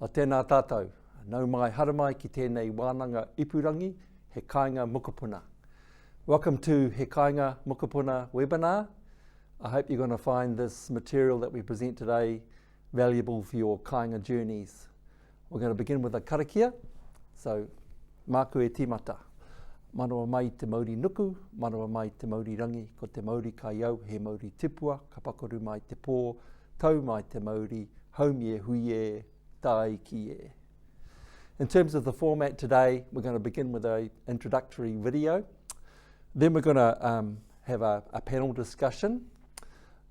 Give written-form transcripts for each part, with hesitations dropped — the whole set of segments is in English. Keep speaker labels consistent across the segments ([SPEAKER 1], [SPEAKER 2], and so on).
[SPEAKER 1] A tēnā tātou, nau mai haramai ki tēnei wānanga ipurangi, He Kāinga Mokopuna. Welcome to He Kāinga Mokopuna webinar. I hope you're going to find this material that we present today valuable for your kāinga journeys. We're going to begin with a karakia. So, māku e tīmata. Manawa mai te Māori nuku, manawa mai te Māori rangi, ko te Māori ka iau, he Māori tipua, ka pakoru mai te pō, tau mai te Māori, haumie huie, tai ki e. In terms of the format today, we're going to begin with an introductory video. Then we're going to have a panel discussion,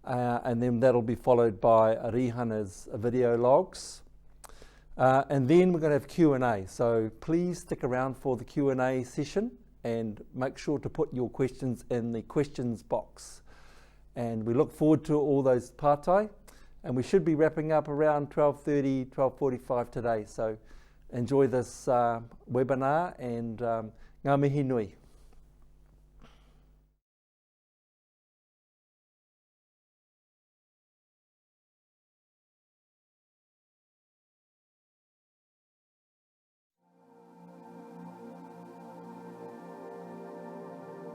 [SPEAKER 1] and then that'll be followed by Rihana's video logs. And then we're going to have Q&A, so please stick around for the Q&A session and make sure to put your questions in the questions box. And we look forward to all those pātai, and we should be wrapping up around 12:30, 12:45 today. So enjoy this webinar, and ngā mihi nui.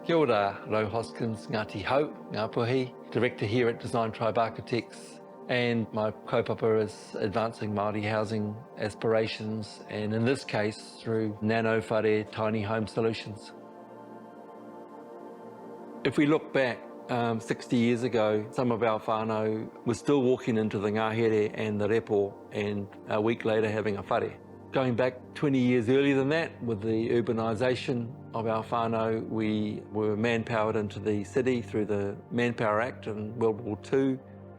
[SPEAKER 1] Kia ora, Rau Hoskins, Ngāti Hau, Ngāpuhi, Director here at Design Tribe Architects, and my kaupapa is advancing Māori housing aspirations, and in this case through nano whare tiny home solutions. If we look back 60 years ago, some of our whānau were still walking into the ngahere and the repo, and a week later having a whare. Going back 20 years earlier than that, with the urbanisation of our whānau, we were manpowered into the city through the Manpower Act in World War II.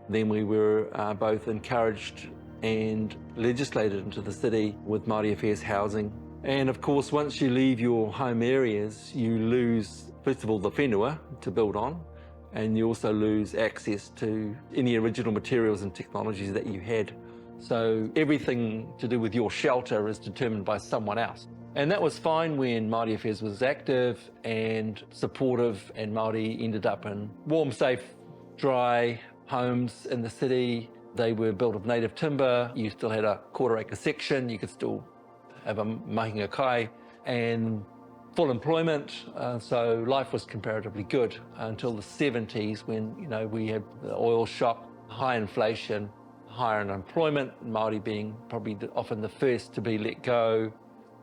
[SPEAKER 1] Then we were both encouraged and legislated into the city with Māori Affairs housing. And of course, once you leave your home areas, you lose, first of all, the whenua to build on, and you also lose access to any original materials and technologies that you had. So everything to do with your shelter is determined by someone else. And that was fine when Māori Affairs was active and supportive, and Māori ended up in warm, safe, dry homes in the city. They were built of native timber. You still had a quarter-acre section. You could still have a mahinga kai and full employment. So life was comparatively good until the 70s, when we had the oil shock, high inflation, higher unemployment, Māori being probably often the first to be let go,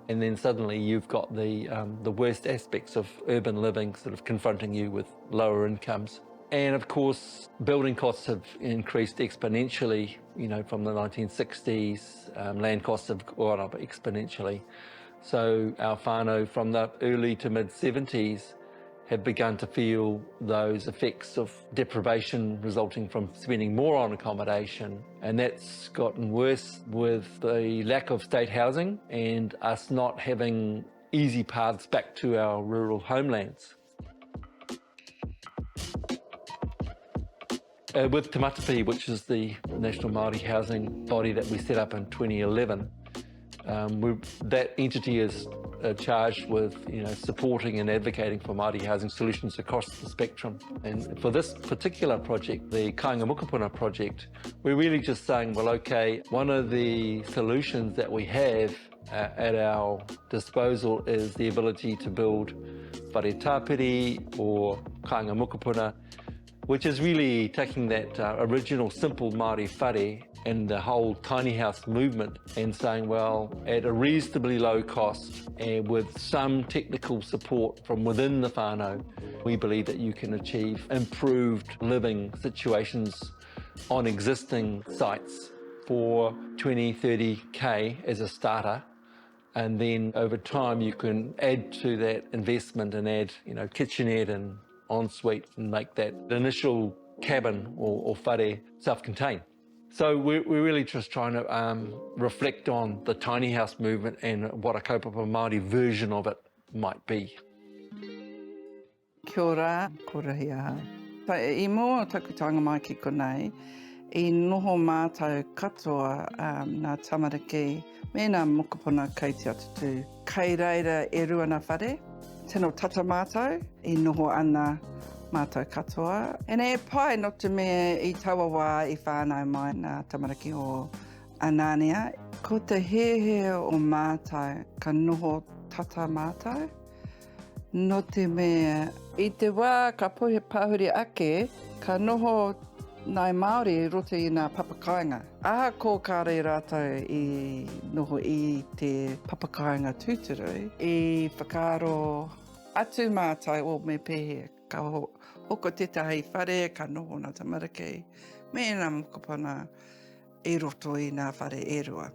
[SPEAKER 1] and then suddenly you've got the worst aspects of urban living sort of confronting you with lower incomes. And of course, building costs have increased exponentially, from the 1960s. Land costs have gone up exponentially. So our whānau from the early to mid-70s have begun to feel those effects of deprivation resulting from spending more on accommodation, and that's gotten worse with the lack of state housing and us not having easy paths back to our rural homelands. With Te Matapi, which is the National Māori Housing body that we set up in 2011, that entity is charged with supporting and advocating for Māori housing solutions across the spectrum. And for this particular project, the He Kāinga Mokopuna project, we're really just saying, well, okay, one of the solutions that we have at our disposal is the ability to build whare tāpiri or Kāinga Mokopuna, which is really taking that original simple Māori whare and the whole tiny house movement and saying, well, at a reasonably low cost and with some technical support from within the whānau, we believe that you can achieve improved living situations on existing sites for 20, 30K as a starter. And then over time you can add to that investment and add, kitchenette and ensuite and make that initial cabin or whare self-contained. So we're really just trying to reflect on the tiny house movement and what a kaupapa Māori version of it might be.
[SPEAKER 2] Kia ora, ko Rihana. I mua takutanga mai ki konei, I noho mātou katoa nā tamariki me nā mokopuna kei te atutu. Kei reira e rua nā whare, tino tata mātou, I noho ana mātou katoa. E nei pai no te mea I taua wā I whānau mai nā tamariki o Anania. Ko te hehe o mātai, ka noho tata mātai. No te mea, i te wā ka pahuri ake, ka noho nai Māori roto i ngā papakainga. Aha ko kāre rātou i noho i te papakainga tūturu, i whakaaro atu mātai o me pehe. Ka hoko tētahi whare, ka noho nā tamariki, me nā mokopuna i roto i ngā whare e rua.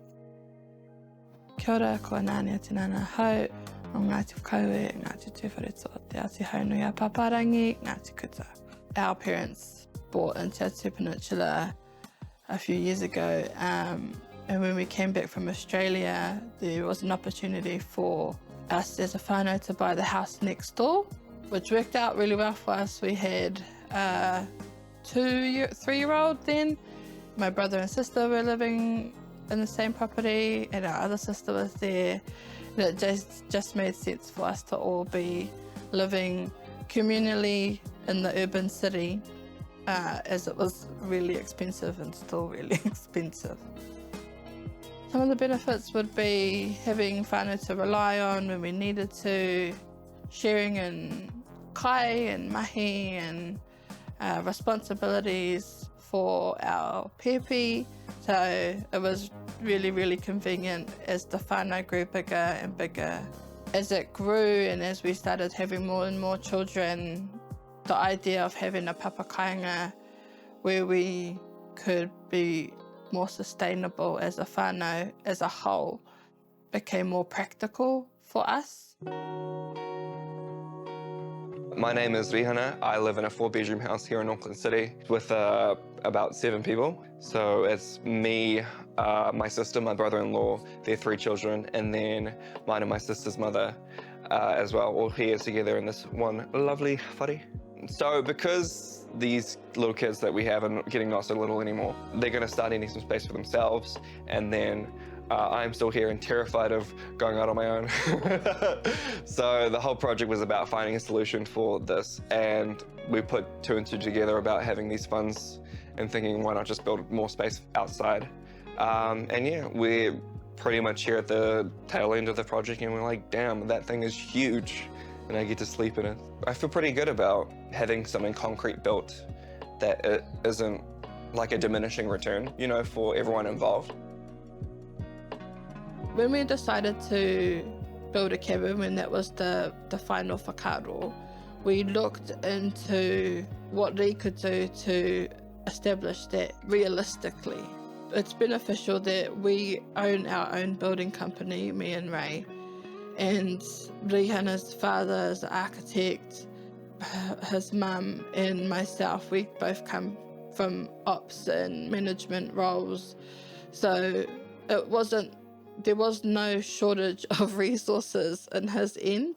[SPEAKER 3] Kia ora, ko Rihana Te Nana hau, o Ngāti Whakaue, Ngāti Tūwhareto, Te Ati Haunui a Paparangi, Ngāti Kuta. Our parents bought into Te Atu Peninsula a few years ago, and when we came back from Australia, there was an opportunity for us as a whānau to buy the house next door, which worked out really well for us. We had a 3-year-old then. My brother and sister were living in the same property, and our other sister was there. And it just made sense for us to all be living communally in the urban city, as it was really expensive and still really expensive. Some of the benefits would be having whānau to rely on when we needed to, sharing in kai and mahi and responsibilities for our pepe. So it was really, really convenient as the whānau grew bigger and bigger. As it grew and as we started having more and more children, the idea of having a papakainga where we could be more sustainable as a whānau as a whole became more practical for us.
[SPEAKER 4] My name is Rihana. I live in a 4-bedroom house here in Auckland City with about 7 people. So it's me, my sister, my brother-in-law, their 3 children, and then mine and my sister's mother as well, all here together in this one lovely whare. So because these little kids that we have are getting not so little anymore, they're going to start needing some space for themselves, and then I'm still here and terrified of going out on my own. So the whole project was about finding a solution for this, and we put 2 and 2 together about having these funds and thinking, why not just build more space outside? And yeah, we're pretty much here at the tail end of the project, and we're like, damn, that thing is huge, and I get to sleep in it. I feel pretty good about having something concrete built that it isn't like a diminishing return, you know, for everyone involved.
[SPEAKER 3] When we decided to build a cabin, when that was the final whakaaro, we looked into what we could do to establish that realistically. It's beneficial that we own our own building company, me and Ray, and Rihana's father is an architect, his mum and myself, we both come from ops and management roles, so there was no shortage of resources in his end.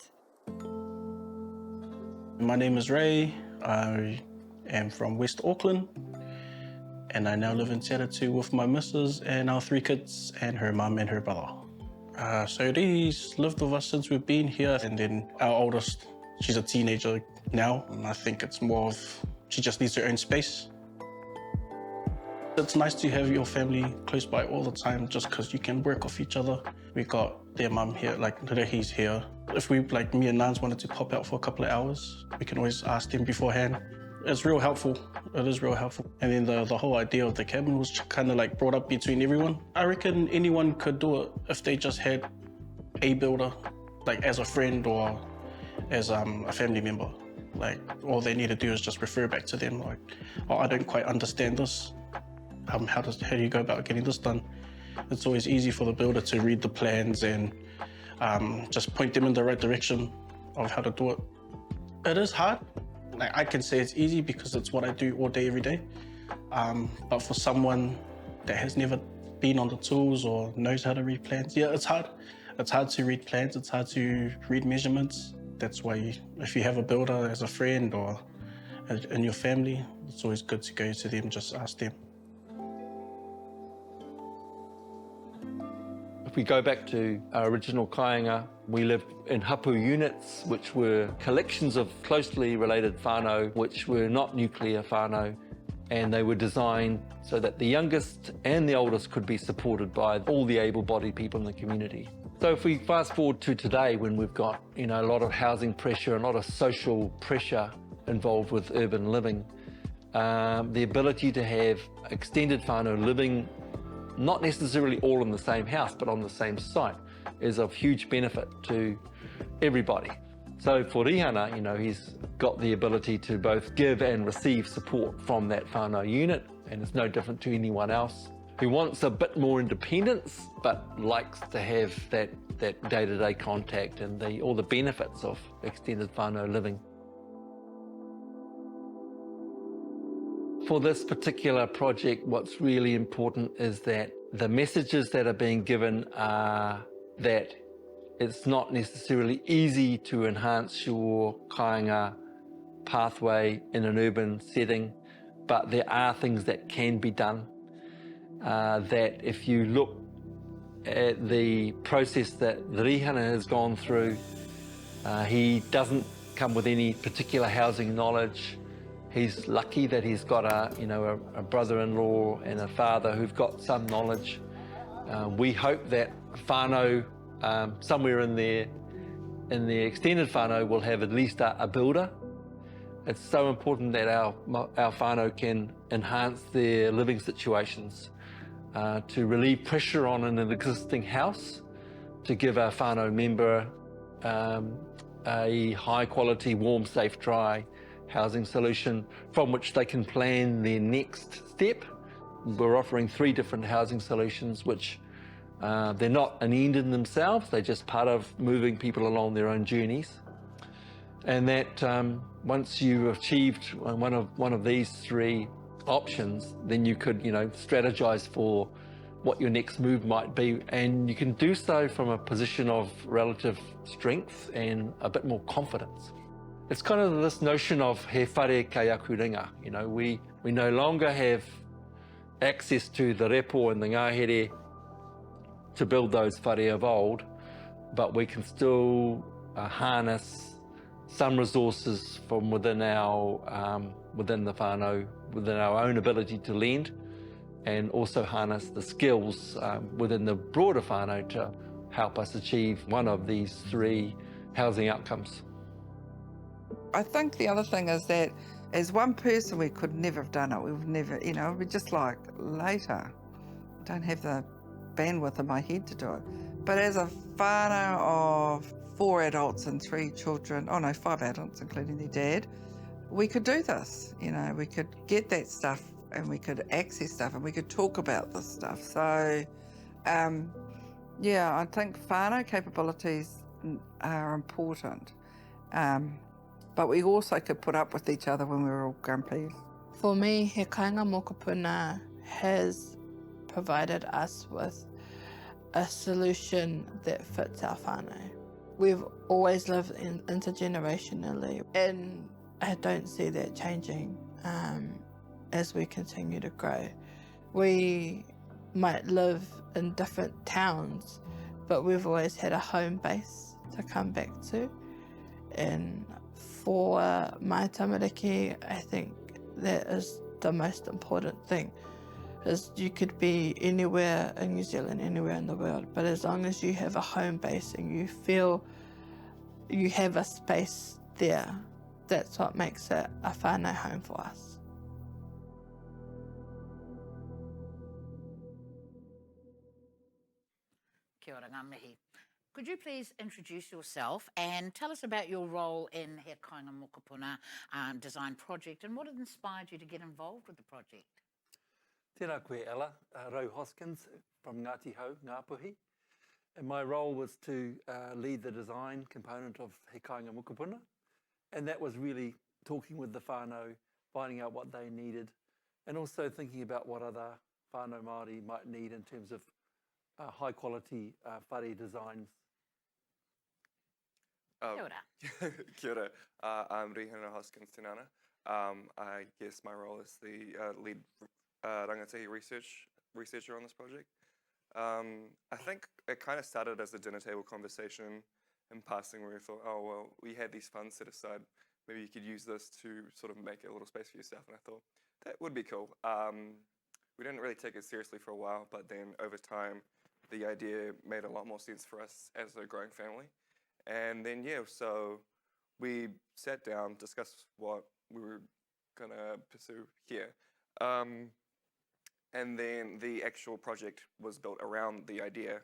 [SPEAKER 5] My name is Ray. I am from West Auckland, and I now live in Te Aratu with my missus and our 3 kids and her mum and her brother. So Rihi's lived with us since we've been here, and then our oldest, she's a teenager now, and I think it's more of she just needs her own space. It's nice to have your family close by all the time just because you can work off each other. We got their mum here, like Rihi's here. If we, like me and Nans, wanted to pop out for a couple of hours, we can always ask them beforehand. It's real helpful. It is real helpful. And then the whole idea of the cabin was kind of like brought up between everyone. I reckon anyone could do it if they just had a builder, like as a friend or as a family member. Like all they need to do is just refer back to them. Like, oh, I don't quite understand this. How do you go about getting this done? It's always easy for the builder to read the plans and just point them in the right direction of how to do it. It is hard. Like, I can say it's easy because it's what I do all day, every day. But for someone that has never been on the tools or knows how to read plans, yeah, it's hard. It's hard to read plans. It's hard to read measurements. That's why if you have a builder as a friend or in your family, it's always good to go to them, just ask them.
[SPEAKER 1] If we go back to our original kāinga, we lived in hapu units, which were collections of closely related whānau, which were not nuclear whānau. and they were designed so that the youngest and the oldest could be supported by all the able-bodied people in the community. So if we fast forward to today, when we've got a lot of housing pressure and a lot of social pressure involved with urban living, the ability to have extended whānau living, not necessarily all in the same house, but on the same site, is of huge benefit to everybody. So for Rihana, he's got the ability to both give and receive support from that whānau unit, and it's no different to anyone else who wants a bit more independence, but likes to have that day-to-day contact and all the benefits of extended whānau living. For this particular project, what's really important is that the messages that are being given are that it's not necessarily easy to enhance your kāinga pathway in an urban setting, but there are things that can be done. That if you look at the process that Rihana has gone through, he doesn't come with any particular housing knowledge. He's lucky that he's got a brother-in-law and a father who've got some knowledge. We hope that whānau, somewhere in the extended whānau, will have at least a builder. It's so important that our whānau can enhance their living situations, to relieve pressure on an existing house, to give our whānau member a high quality, warm, safe, dry housing solution from which they can plan their next step. We're offering 3 different housing solutions, which they're not an end in themselves, they're just part of moving people along their own journeys. And that once you've achieved one of these 3 options, then you could strategize for what your next move might be, and you can do so from a position of relative strength and a bit more confidence. It's kind of this notion of he whare kei aku ringa. We no longer have access to the repo and the ngahere to build those whare of old, but we can still harness some resources from within the whānau, within our own ability to lend, and also harness the skills within the broader whānau to help us achieve one of these 3 housing outcomes.
[SPEAKER 2] I think the other thing is that as one person we could never have done it. We would never, we'd just like later. I don't have the bandwidth in my head to do it. But as a whānau of 4 adults and 3 children, 5 adults including their dad, we could do this. We could get that stuff and we could access stuff and we could talk about this stuff. So, I think whānau capabilities are important. But we also could put up with each other when we were all grumpy.
[SPEAKER 3] For me, He Kāinga Mokopuna has provided us with a solution that fits our whānau. We've always lived intergenerationally, and I don't see that changing as we continue to grow. We might live in different towns, but we've always had a home base to come back to. And for my tamariki, I think that is the most important thing, is you could be anywhere in New Zealand, anywhere in the world, but as long as you have a home base and you feel you have a space there, that's what makes it a whānau home for us.
[SPEAKER 6] Kia ora, ngā mihi. Could you please introduce yourself and tell us about your role in He Kāinga Mokopuna design project and what inspired you to get involved with the project?
[SPEAKER 1] Tēnā koe, Ella. Rau Hoskins from Ngāti Hau, Ngāpuhi. And my role was to lead the design component of He Kāinga Mokopuna. And that was really talking with the whānau, finding out what they needed, and also thinking about what other whānau Māori might need in terms of high quality whare designs.
[SPEAKER 6] Kia ora.
[SPEAKER 4] Kia ora. I'm Rihana Hoskins Te Nana. I guess my role is the lead Rangatahi researcher on this project. I think it kind of started as a dinner table conversation in passing where we thought, oh, well, we had these funds set aside. Maybe you could use this to sort of make a little space for yourself. And I thought, That would be cool. We didn't really take it seriously for a while, but then over time, the idea made a lot more sense for us as a growing family. And then, yeah, so we sat down, discussed what we were going to pursue here. And then the actual project was built around the idea,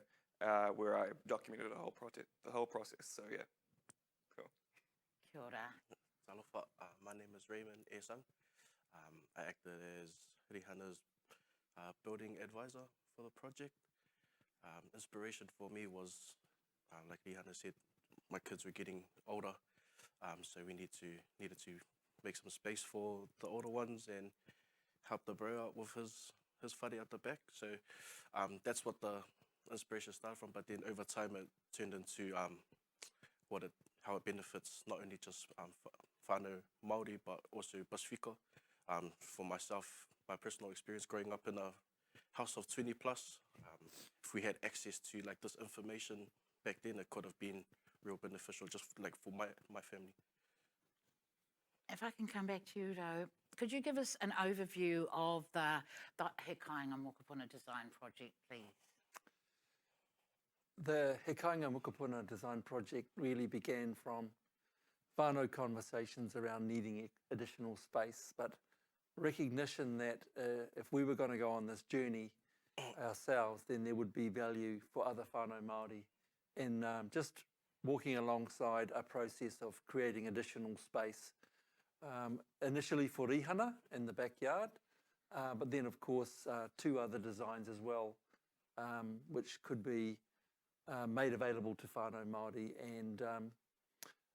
[SPEAKER 4] where I documented the whole process. So, yeah, cool.
[SPEAKER 6] Kia ora.
[SPEAKER 7] Alofa, my name is Raymond Esau. I acted as Rihana's building advisor for the project. Inspiration for me was, like Rihana said, my kids were getting older, so we needed to make some space for the older ones and help the bro out with his whare at the back. So that's what the inspiration started from. But then over time, it turned into how it benefits not only just whānau Māori, but also Pasifika. For myself, my personal experience growing up in a house of 20 plus, if we had access to like this information back then, it could have been real beneficial just like for my family.
[SPEAKER 6] If I can come back to you, Rau, could you give us an overview of the He Kāinga Mokopuna design project, please?
[SPEAKER 1] The He Kāinga Mokopuna design project really began from whānau conversations around needing additional space, but recognition that if we were going to go on this journey ourselves, then there would be value for other whānau Māori in just walking alongside a process of creating additional space, initially for Rihana in the backyard, but then of course 2 other designs as well, which could be made available to whānau Māori and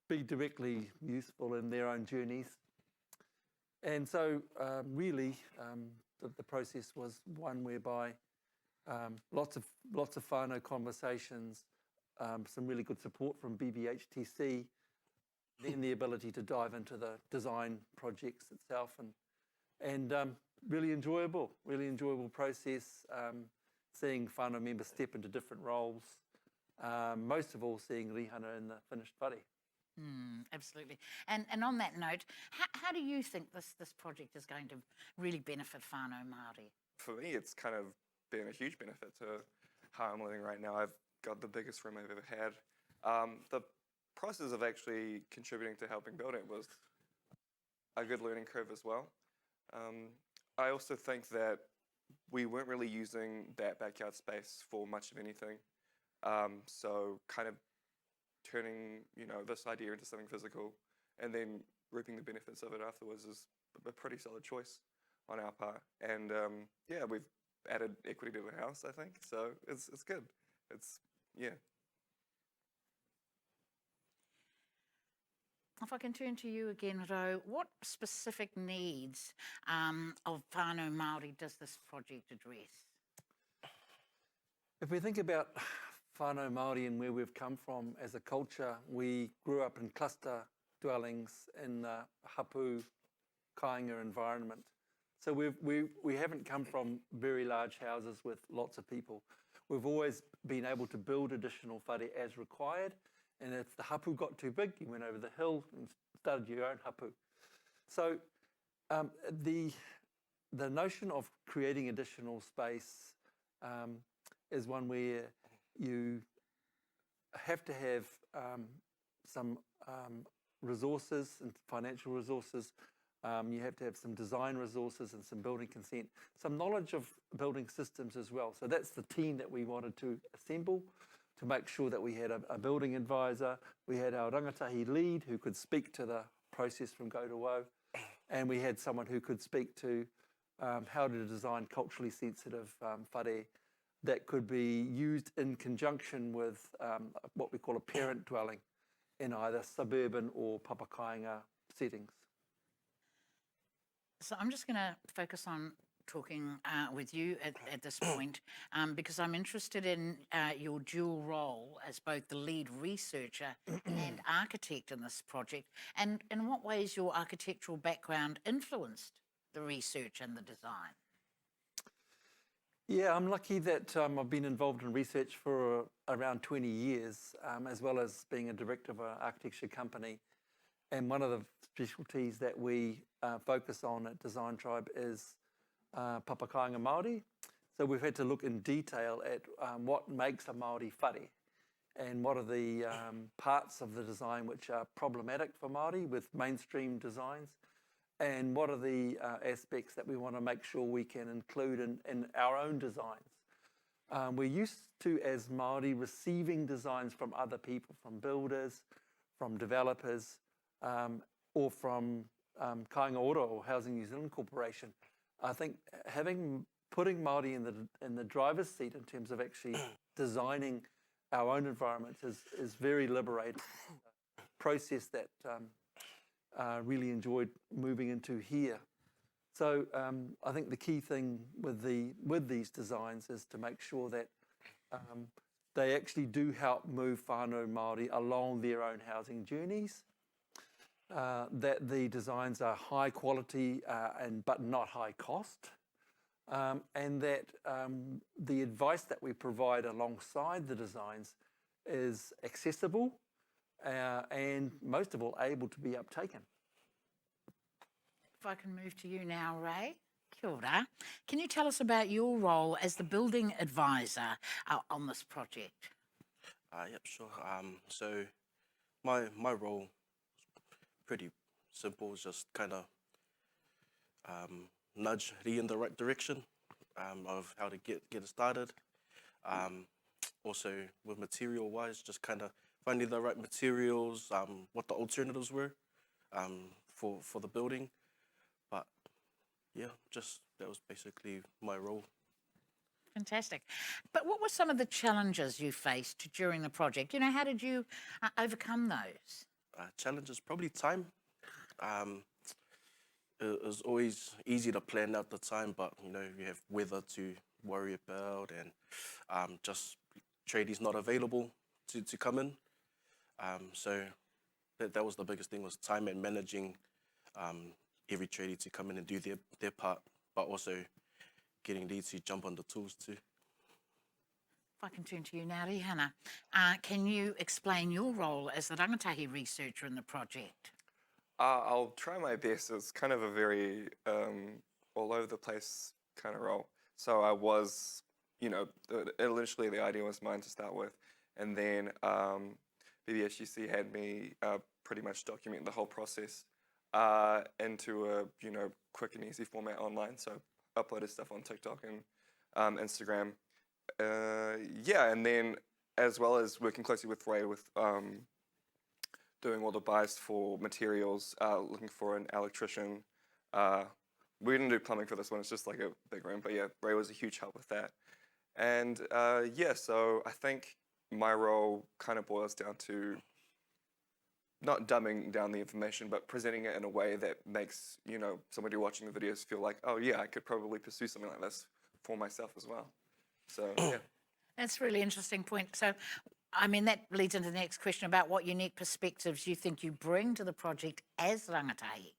[SPEAKER 1] be directly useful in their own journeys. And so really the process was one whereby lots of whānau conversations, some really good support from BBHTC, then the ability to dive into the design projects itself, and really enjoyable process, seeing whānau members step into different roles, most of all seeing Rihana in the finished whare.
[SPEAKER 6] Absolutely. And on that note, how do you think this project is going to really benefit whānau Māori?
[SPEAKER 4] For me, it's kind of been a huge benefit to how I'm living right now. I've got the biggest room I've ever had. The process of actually contributing to helping build it was a good learning curve as well. I also think that we weren't really using that backyard space for much of anything. So kind of turning, this idea into something physical and then reaping the benefits of it afterwards is a pretty solid choice on our part. And yeah, we've added equity to the house, I think. So it's good. Yeah.
[SPEAKER 6] If I can turn to you again, Rau, what specific needs of whānau Māori does this project address?
[SPEAKER 1] If we think about whānau Māori and where we've come from as a culture, we grew up in cluster dwellings in the hapu kāinga environment. So we haven't come from very large houses with lots of people. We've always been able to build additional whare as required, and if the hapu got too big, you went over the hill and started your own hapu. So the notion of creating additional space is one where you have to have some resources and financial resources. You have to have some design resources and some building consent, some knowledge of building systems as well. So that's the team that we wanted to assemble to make sure that we had a building advisor, we had our Rangatahi lead who could speak to the process from go to woe, and we had someone who could speak to how to design culturally sensitive whare that could be used in conjunction with what we call a parent dwelling in either suburban or papakainga settings.
[SPEAKER 6] So I'm just going to focus on talking with you at this point because I'm interested in your dual role as both the lead researcher and architect in this project, and in what ways your architectural background influenced the research and the design.
[SPEAKER 1] Yeah, I'm lucky that I've been involved in research for around 20 years, as well as being a director of an architecture company. And one of the specialties that we focus on at Design Tribe is Kāinga Māori. So we've had to look in detail at what makes a Māori whare and what are the parts of the design which are problematic for Māori with mainstream designs, and what are the aspects that we want to make sure we can include in our own designs. We're used to, as Māori, receiving designs from other people, from builders, from developers, or from Kāinga Ora or Housing New Zealand Corporation. I think putting Māori in the driver's seat in terms of actually designing our own environments is very liberating. Process that really enjoyed moving into here. So I think the key thing with these designs is to make sure that they actually do help move whānau Māori along their own housing journeys, that the designs are high quality but not high cost, and that the advice that we provide alongside the designs is accessible and most of all able to be uptaken.
[SPEAKER 6] If I can move to you now, Ray. Kia ora. Can you tell us about your role as the building advisor on this project?
[SPEAKER 7] Yep, sure. So my role is pretty simple. It's just kind of nudge Ri in the right direction of how to get it started. Also with material-wise, just kind of finding the right materials, what the alternatives were for the building. But yeah, that was basically my role.
[SPEAKER 6] Fantastic. But what were some of the challenges you faced during the project? You know, how did you overcome those?
[SPEAKER 7] Challenges, probably time. It was always easy to plan out the time, but you know, you have weather to worry about, and just tradies not available to come in. So that was the biggest thing, was time and managing every tradie to come in and do their part, but also getting these to jump on the tools too.
[SPEAKER 6] If I can turn to you now, Rihana, can you explain your role as the Rangatahi researcher in the project?
[SPEAKER 4] I'll try my best. It's kind of a very all over the place kind of role. So I was, you know, initially the idea was mine to start with, and then BBSGC had me pretty much document the whole process into a, you know, quick and easy format online. So uploaded stuff on TikTok and Instagram. Yeah, and then as well as working closely with Ray with doing all the buys for materials, looking for an electrician. We didn't do plumbing for this one, it's just like a big room, but yeah, Ray was a huge help with that. And yeah, so I think my role kind of boils down to not dumbing down the information, but presenting it in a way that makes, you know, somebody watching the videos feel like, oh yeah, I could probably pursue something like this for myself as well. So yeah.
[SPEAKER 6] That's a really interesting point. So, I mean, that leads into the next question about what unique perspectives you think you bring to the project as Rangatahi.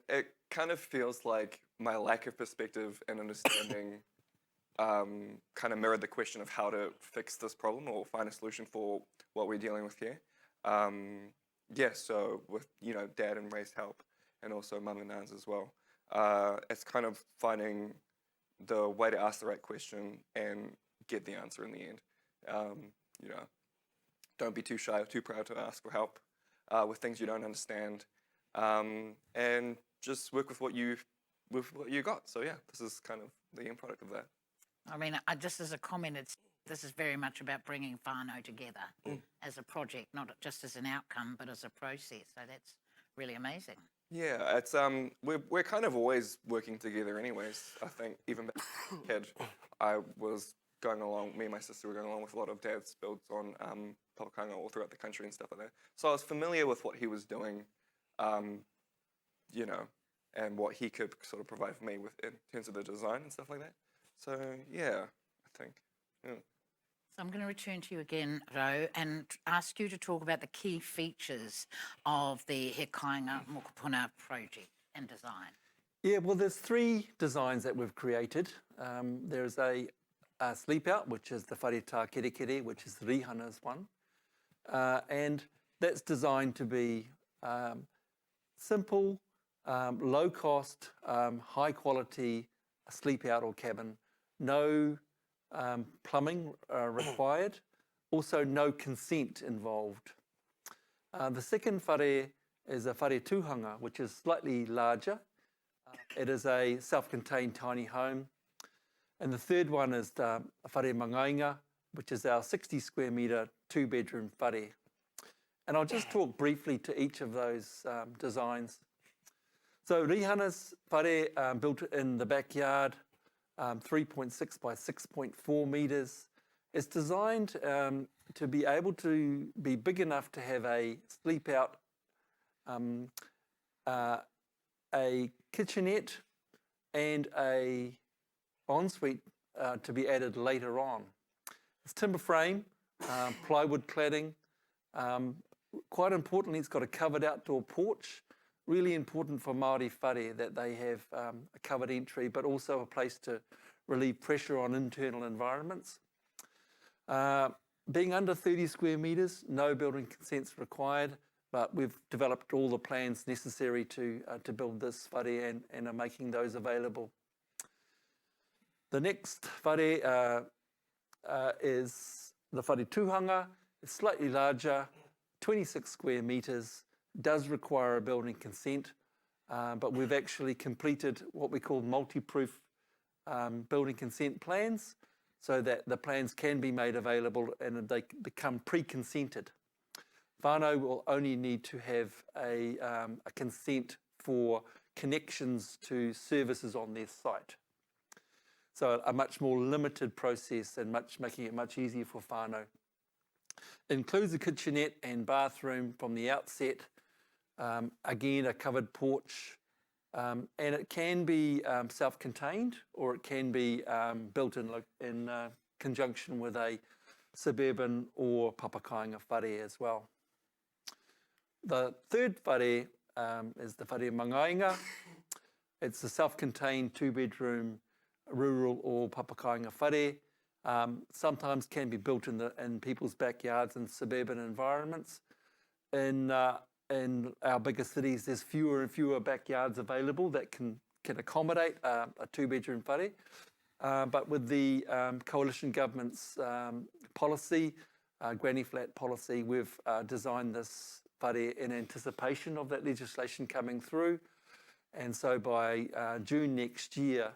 [SPEAKER 4] It kind of feels like my lack of perspective and understanding kind of mirrored the question of how to fix this problem or find a solution for what we're dealing with here. Yeah, so with, you know, Dad and Ray's help, and also Mum and Nan's as well, it's kind of finding the way to ask the right question and get the answer in the end. You know, don't be too shy or too proud to ask for help with things you don't understand, and just work with what you got. So yeah, this is kind of the end product of that.
[SPEAKER 6] I mean, just as a comment, this is very much about bringing whānau together as a project, not just as an outcome, but as a process. So that's really amazing.
[SPEAKER 4] Yeah, it's we're kind of always working together anyways. I think even back as a kid, I was going along, me and my sister were going along with a lot of Dad's builds on Kāinga all throughout the country and stuff like that. So I was familiar with what he was doing, you know, and what he could sort of provide for me with in terms of the design and stuff like that. So yeah, I think. Yeah.
[SPEAKER 6] So I'm going to return to you again, Rau, and ask you to talk about the key features of the He Kāinga Mokopuna project and design.
[SPEAKER 1] Yeah, well, there's 3 designs that we've created. There's a sleep out, which is the whare tākerekere, which is Rihana's one. And that's designed to be simple, low cost, high quality sleep out or cabin, no plumbing required, also no consent involved. The second whare is a whare tūhanga, which is slightly larger. It is a self-contained tiny home. And the third one is the whare mangainga, which is our 60 square metre 2-bedroom whare. And I'll just talk briefly to each of those designs. So Rihana's whare built in the backyard, 3.6 by 6.4 metres. It's designed to be able to be big enough to have a sleep out, a kitchenette and a ensuite to be added later on. It's timber frame, plywood cladding. Quite importantly, it's got a covered outdoor porch. Really important for Māori whare that they have a covered entry, but also a place to relieve pressure on internal environments. Being under 30 square metres, no building consents required, but we've developed all the plans necessary to build this whare and are making those available. The next whare is the whare tūhanga. It's slightly larger, 26 square metres, does require a building consent, but we've actually completed what we call multi-proof building consent plans so that the plans can be made available and they become pre-consented. Whānau will only need to have a consent for connections to services on their site. So a much more limited process and making it much easier for whānau. It includes a kitchenette and bathroom from the outset. Again, a covered porch, and it can be self-contained or it can be built in conjunction with a suburban or papakainga whare as well. The third whare is the whare mangainga. It's a self-contained 2-bedroom rural or papakainga whare. Sometimes can be built in people's backyards and suburban environments. In our bigger cities, there's fewer and fewer backyards available that can accommodate a 2-bedroom whare. But with the coalition government's policy, granny flat policy, we've designed this whare in anticipation of that legislation coming through. And so by June next year,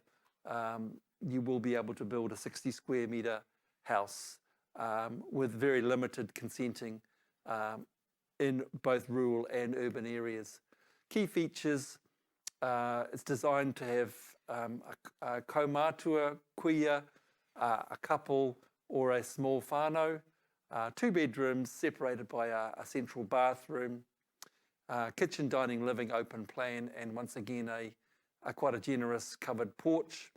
[SPEAKER 1] you will be able to build a 60 square metre house with very limited consenting in both rural and urban areas. Key features, it's designed to have a kaumātua kuia, a couple or a small whānau, 2 bedrooms separated by a central bathroom, kitchen, dining, living, open plan, and once again quite a generous covered porch.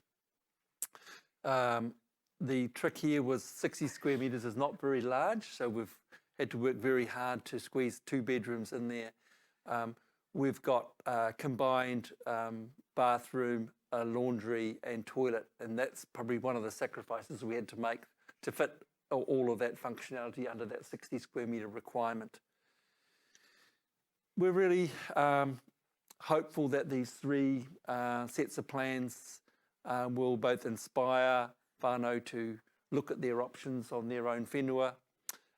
[SPEAKER 1] The trick here was 60 square metres is not very large, so we've had to work very hard to squeeze 2 bedrooms in there. We've got combined bathroom, laundry and toilet, and that's probably one of the sacrifices we had to make to fit all of that functionality under that 60 square metre requirement. We're really hopeful that these 3 sets of plans will both inspire whānau to look at their options on their own whenua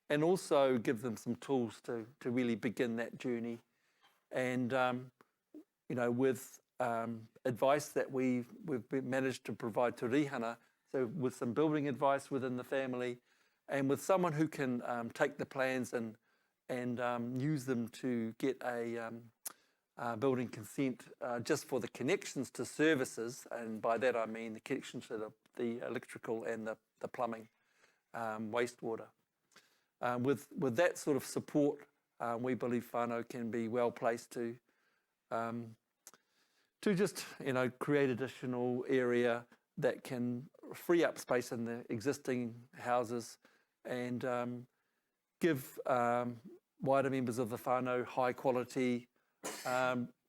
[SPEAKER 1] and also give them some tools to really begin that journey. And, with advice that we've managed to provide to Rihana, so with some building advice within the family and with someone who can take the plans and use them to get a building consent just for the connections to services, and by that I mean the connections to the electrical and the plumbing, wastewater. With that sort of support, we believe whānau can be well placed to just create additional area that can free up space in the existing houses and give wider members of the whānau high quality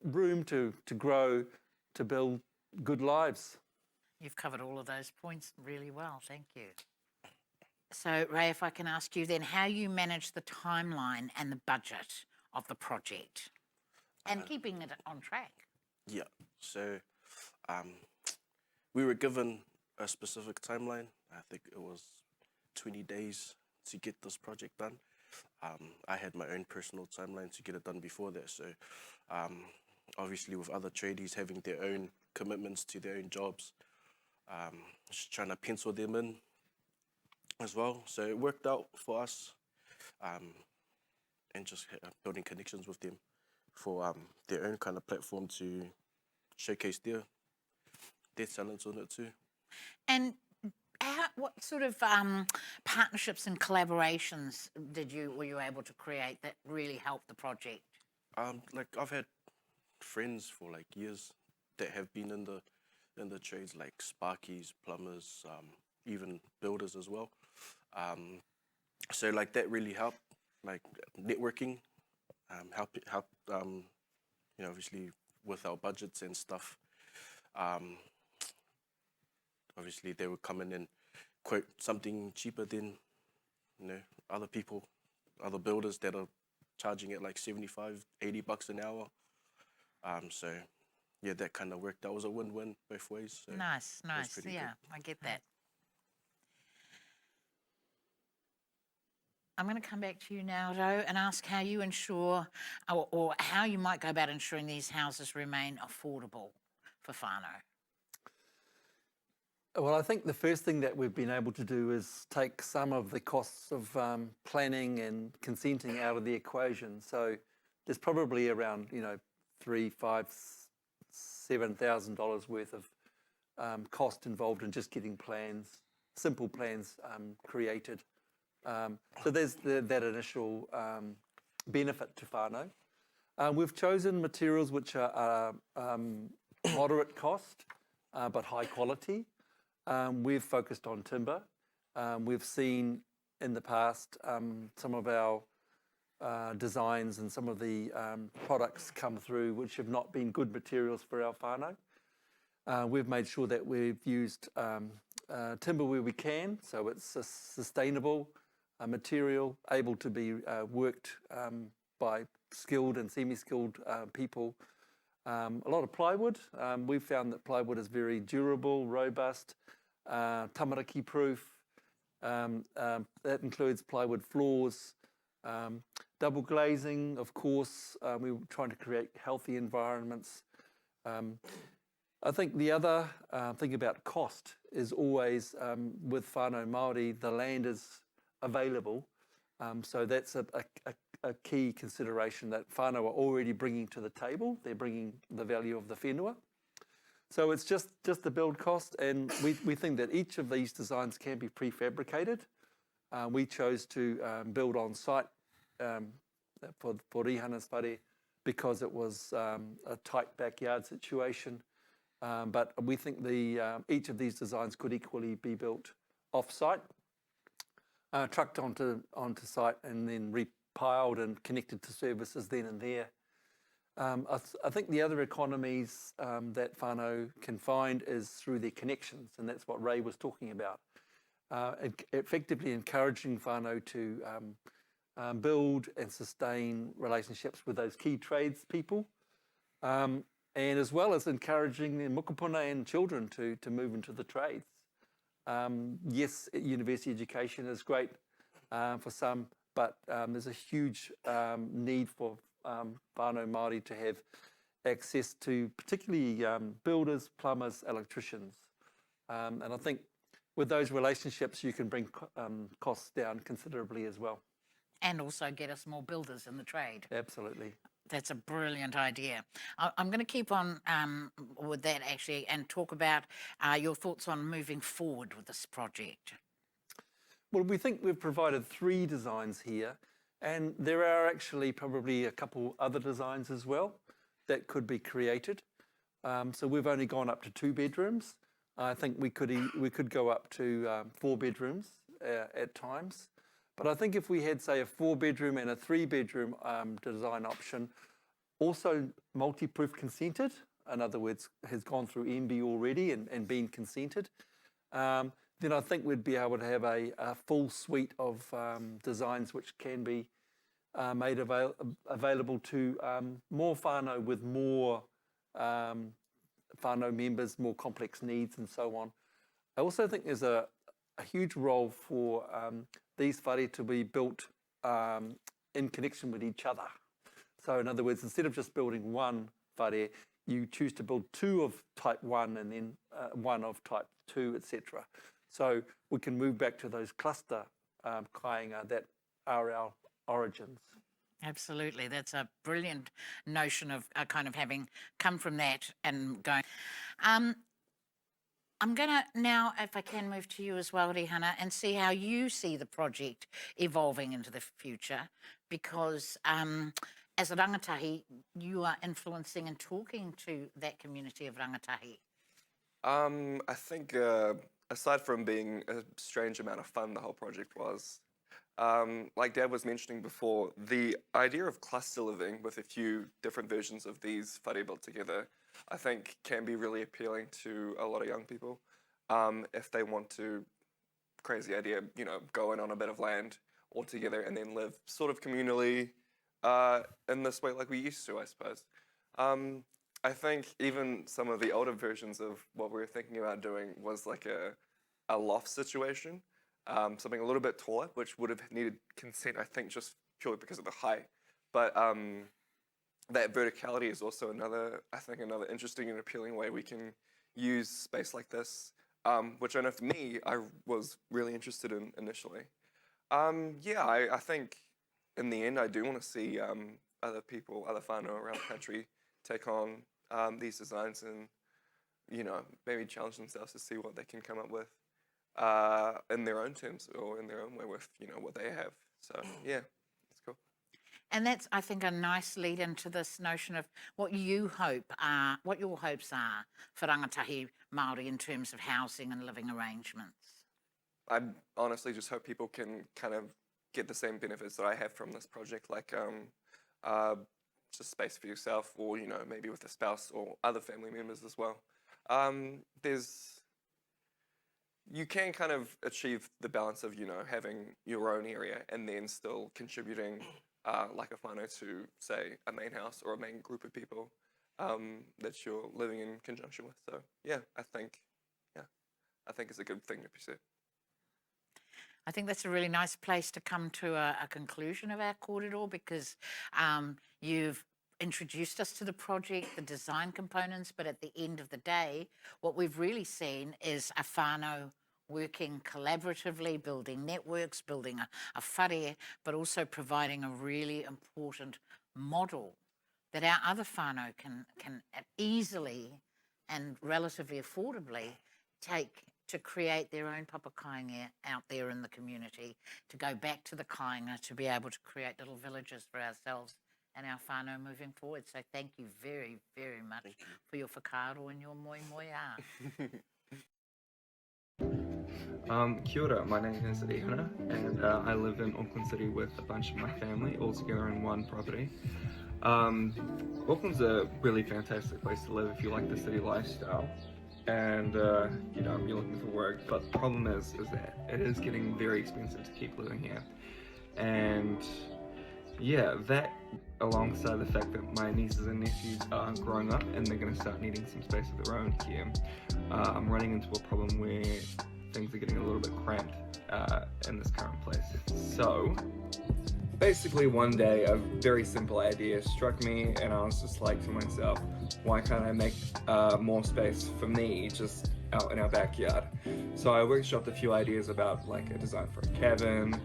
[SPEAKER 1] room to grow, to build good lives.
[SPEAKER 6] You've covered all of those points really well, thank you. So, Ray, if I can ask you then how you manage the timeline and the budget of the project and keeping it on track.
[SPEAKER 7] Yeah. So we were given a specific timeline. I think it was 20 days to get this project done. I had my own personal timeline to get it done before that. So obviously with other tradies having their own commitments to their own jobs, just trying to pencil them in as well. So it worked out for us, and just building connections with them for their own kind of platform to showcase their talents on it too.
[SPEAKER 6] And what sort of partnerships and collaborations were you able to create that really helped the project?
[SPEAKER 7] Like I've had friends for like years that have been in the trades, like sparkies, plumbers, even builders as well. So like that really helped, like networking, help you know, obviously with our budgets and stuff. Obviously they would come in and quote something cheaper than, you know, other people, other builders that are charging it like 75, 80 bucks an hour. So yeah, that kind of worked. That was a win-win both ways. So
[SPEAKER 6] Nice.
[SPEAKER 7] pretty
[SPEAKER 6] Yeah,
[SPEAKER 7] good.
[SPEAKER 6] I get that. I'm going to come back to you now, Rau, and ask how you ensure, or how you might go about ensuring these houses remain affordable for whānau.
[SPEAKER 1] Well, I think the first thing that we've been able to do is take some of the costs of planning and consenting out of the equation. So there's probably around, you know, $3,000, $5,000, $7,000 worth of cost involved in just getting plans, simple plans created. So there's that initial benefit to whānau. We've chosen materials which are moderate cost but high quality. We've focused on timber. We've seen in the past some of our designs and some of the products come through which have not been good materials for our whānau. We've made sure that we've used timber where we can, so it's a sustainable material, able to be worked by skilled and semi-skilled people. A lot of plywood. We've found that plywood is very durable, robust, tamaraki proof. That includes plywood floors, double glazing, of course. We're trying to create healthy environments. I think the other thing about cost is always, with whānau Māori, the land is available. So that's a key consideration that whānau are already bringing to the table. They're bringing the value of the whenua. So it's just the build cost, and we think that each of these designs can be prefabricated. We chose to build on site for Rihana's whare because it was a tight backyard situation. But we think each of these designs could equally be built off-site, trucked onto site and then repiled and connected to services then and there. I think the other economies that whānau can find is through their connections, and that's what Ray was talking about. Effectively encouraging whānau to build and sustain relationships with those key tradespeople, and as well as encouraging the mokopuna and children to move into the trades. Yes, university education is great for some, but there's a huge need for whānau Māori to have access to particularly builders, plumbers, electricians. And I think with those relationships you can bring costs down considerably as well.
[SPEAKER 6] And also get us more builders in the trade.
[SPEAKER 1] Absolutely.
[SPEAKER 6] That's a brilliant idea. I'm going to keep on with that actually and talk about your thoughts on moving forward with this project.
[SPEAKER 1] Well, we think we've provided 3 designs here, and there are actually probably a couple other designs as well that could be created. So we've only gone up to 2 bedrooms. I think we could go up to 4 bedrooms at times. But I think if we had, say, a 4-bedroom and a 3-bedroom design option, also multi-proof consented, in other words, has gone through MB already and been consented, then I think we'd be able to have a full suite of designs which can be made available to more whānau with more whānau members, more complex needs and so on. I also think there's a huge role for these whare to be built in connection with each other. So in other words, instead of just building one whare, you choose to build two of type 1 and then one of type 2, etc. So we can move back to those cluster kāinga that are our origins.
[SPEAKER 6] Absolutely. That's a brilliant notion of kind of having come from that and going. I'm going to now, if I can, move to you as well, Rihana, and see how you see the project evolving into the future, because as a rangatahi, you are influencing and talking to that community of rangatahi.
[SPEAKER 4] I think aside from being a strange amount of fun, the whole project was, like Dad was mentioning before, the idea of cluster living with a few different versions of these whare built together, I think can be really appealing to a lot of young people. If they want to, crazy idea, you know, go in on a bit of land all together and then live sort of communally in this way like we used to, I suppose. I think even some of the older versions of what we were thinking about doing was like a loft situation, something a little bit taller, which would have needed consent, I think, just purely because of the height. But that verticality is also another interesting and appealing way we can use space like this, which I know for me, I was really interested in initially. Yeah, I think in the end, I do want to see other people, other whānau around the country take on these designs and, you know, maybe challenge themselves to see what they can come up with in their own terms or in their own way with, you know, what they have. So, yeah, it's cool.
[SPEAKER 6] And that's, I think, a nice lead into this notion of what you hope are, what your hopes are for rangatahi Māori in terms of housing and living arrangements.
[SPEAKER 4] I honestly just hope people can kind of get the same benefits that I have from this project, like just space for yourself, or, you know, maybe with a spouse or other family members as well. You can kind of achieve the balance of, you know, having your own area and then still contributing like a whānau to, say, a main house or a main group of people that you're living in conjunction with. So, yeah, I think it's a good thing to pursue.
[SPEAKER 6] I think that's a really nice place to come to a conclusion of our kōrero, because you've introduced us to the project, the design components, but at the end of the day, what we've really seen is a whānau working collaboratively, building networks, building a whare, but also providing a really important model that our other whānau can easily and relatively affordably take to create their own papa kāinga out there in the community, to go back to the kāinga, to be able to create little villages for ourselves and our whānau moving forward. So thank you very, very much for your whakaaro and your moi moi a.
[SPEAKER 8] Kia ora, my name is Rihana, and I live in Auckland City with a bunch of my family, all together in one property. Auckland's a really fantastic place to live if you like the city lifestyle. And you know, you're looking for work, but the problem is that it is getting very expensive to keep living here. And yeah, that alongside the fact that my nieces and nephews are growing up and they're going to start needing some space of their own here, I'm running into a problem where things are getting a little bit cramped in this current place. So basically one day a very simple idea struck me, and I was just like to myself, why can't I make more space for me just out in our backyard? So I workshopped a few ideas about like a design for a cabin,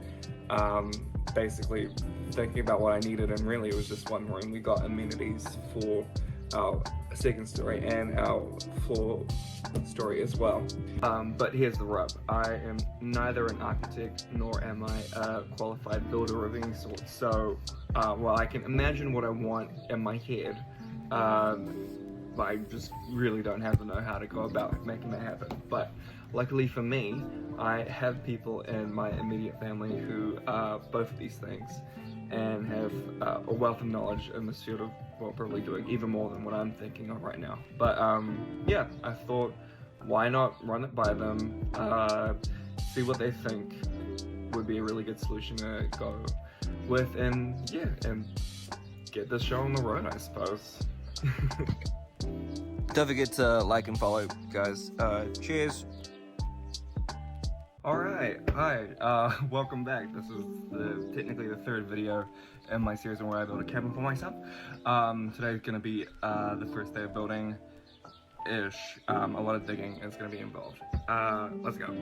[SPEAKER 8] basically thinking about what I needed, and really it was just one room. We got amenities for our second story and our floor story as well. But here's the rub. I am neither an architect nor am I a qualified builder of any sort. So while I can imagine what I want in my head, I just really don't have the know-how to go about making that happen. But luckily for me, I have people in my immediate family who are both of these things and have a wealth of knowledge in this field of what we're probably doing, even more than what I'm thinking of right now. But yeah, I thought, why not run it by them, see what they think would be a really good solution to go with, and yeah, and get this show on the road, I suppose.
[SPEAKER 4] Don't forget to like and follow, guys. Cheers. Alright, hi, welcome back. This is technically the third video in my series where I built a cabin for myself. Today's gonna be the first day of building-ish. A lot of digging is gonna be involved. Let's go.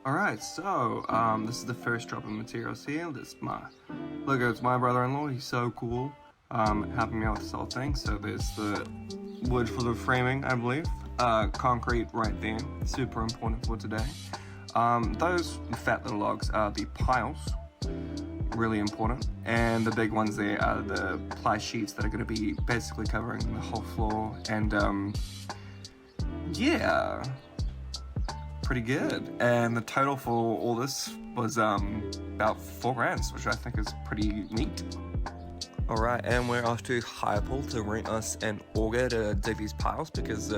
[SPEAKER 4] Alright, so this is the first drop of materials here. It's my brother-in-law. He's so cool, helping me out with this whole thing. So there's the wood for the framing, I believe. Concrete right there, super important for today. Those fat little logs are the piles, really important. And the big ones there are the ply sheets that are going to be basically covering the whole floor. And yeah, pretty good. And the total for all this was about $4,000, which I think is pretty neat. Alright, and we're off to Highpool to rent us an auger to dig these piles because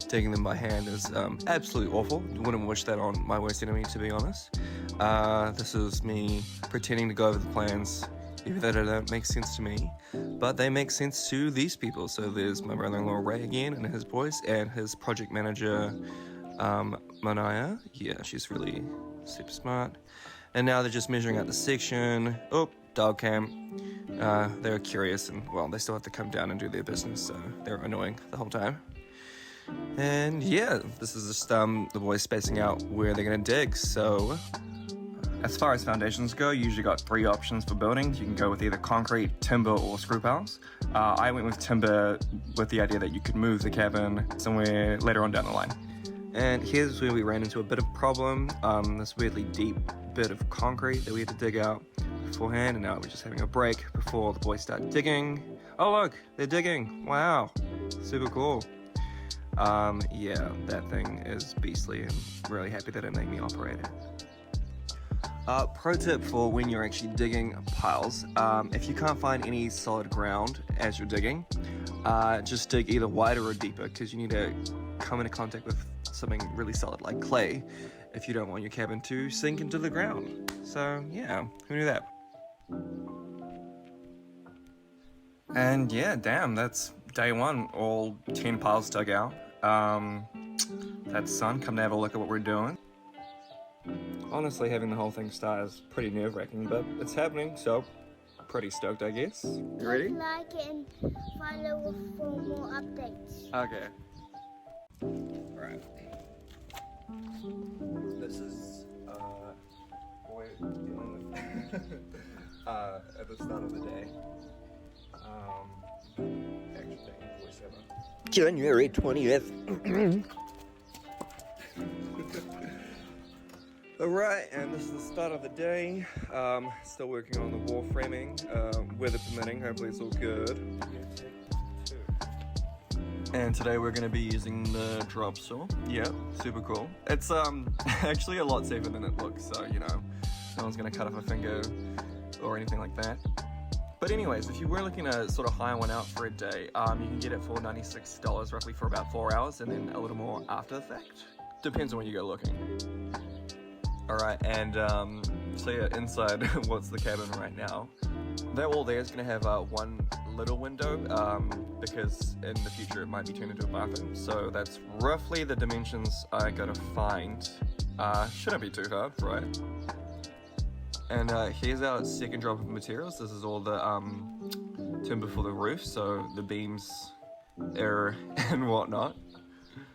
[SPEAKER 4] digging them by hand is absolutely awful. Wouldn't wish that on my worst enemy, to be honest. This is me pretending to go over the plans, even though they don't make sense to me, but they make sense to these people. So there's my brother-in-law Ray again and his boys, and his project manager Manaya. Yeah, she's really super smart. And now they're just measuring out the section. Oh, dog cam. They're curious and, well, they still have to come down and do their business, so they're annoying the whole time. And yeah, this is just the boys spacing out where they're gonna dig. So as far as foundations go, you usually got 3 options for buildings. You can go with either concrete, timber, or screw piles. I went with timber with the idea that you could move the cabin somewhere later on down the line. And here's where we ran into a bit of a problem. This weirdly deep bit of concrete that we had to dig out beforehand, and now we're just having a break before the boys start digging. Oh look, they're digging. Wow, super cool. Yeah, that thing is beastly, and I'm really happy that it made me operate it. Pro tip for when you're actually digging piles, if you can't find any solid ground as you're digging, just dig either wider or deeper, because you need to come into contact with something really solid like clay if you don't want your cabin to sink into the ground. So yeah, who knew that? And yeah, damn, that's day 1, all 10 piles dug out. That's Son, come to have a look at what we're doing. Honestly, having the whole thing start is pretty nerve-wracking, but it's happening, so pretty stoked, I guess. You ready?
[SPEAKER 9] Like it and follow for more updates.
[SPEAKER 4] Okay. Alright. This is, what we're dealing with at the start of the day. Actually taking voiceover.
[SPEAKER 10] January 20th.
[SPEAKER 4] Alright, and this is the start of the day. Still working on the wall framing, weather permitting, hopefully it's all good. And today we're going to be using the drop saw. Yeah, super cool. It's actually a lot safer than it looks, so you know, no one's going to cut off a finger or anything like that. But anyways, if you were looking to sort of hire one out for a day, you can get it for $96 roughly for about 4 hours, and then a little more after the fact. Depends on where you go looking. Alright, and so yeah, inside what's the cabin right now. That wall there is going to have one little window, because in the future it might be turned into a bathroom. So that's roughly the dimensions I gotta find. Shouldn't be too hard, right? And here's our second drop of materials. This is all the timber for the roof, so the beams, and whatnot.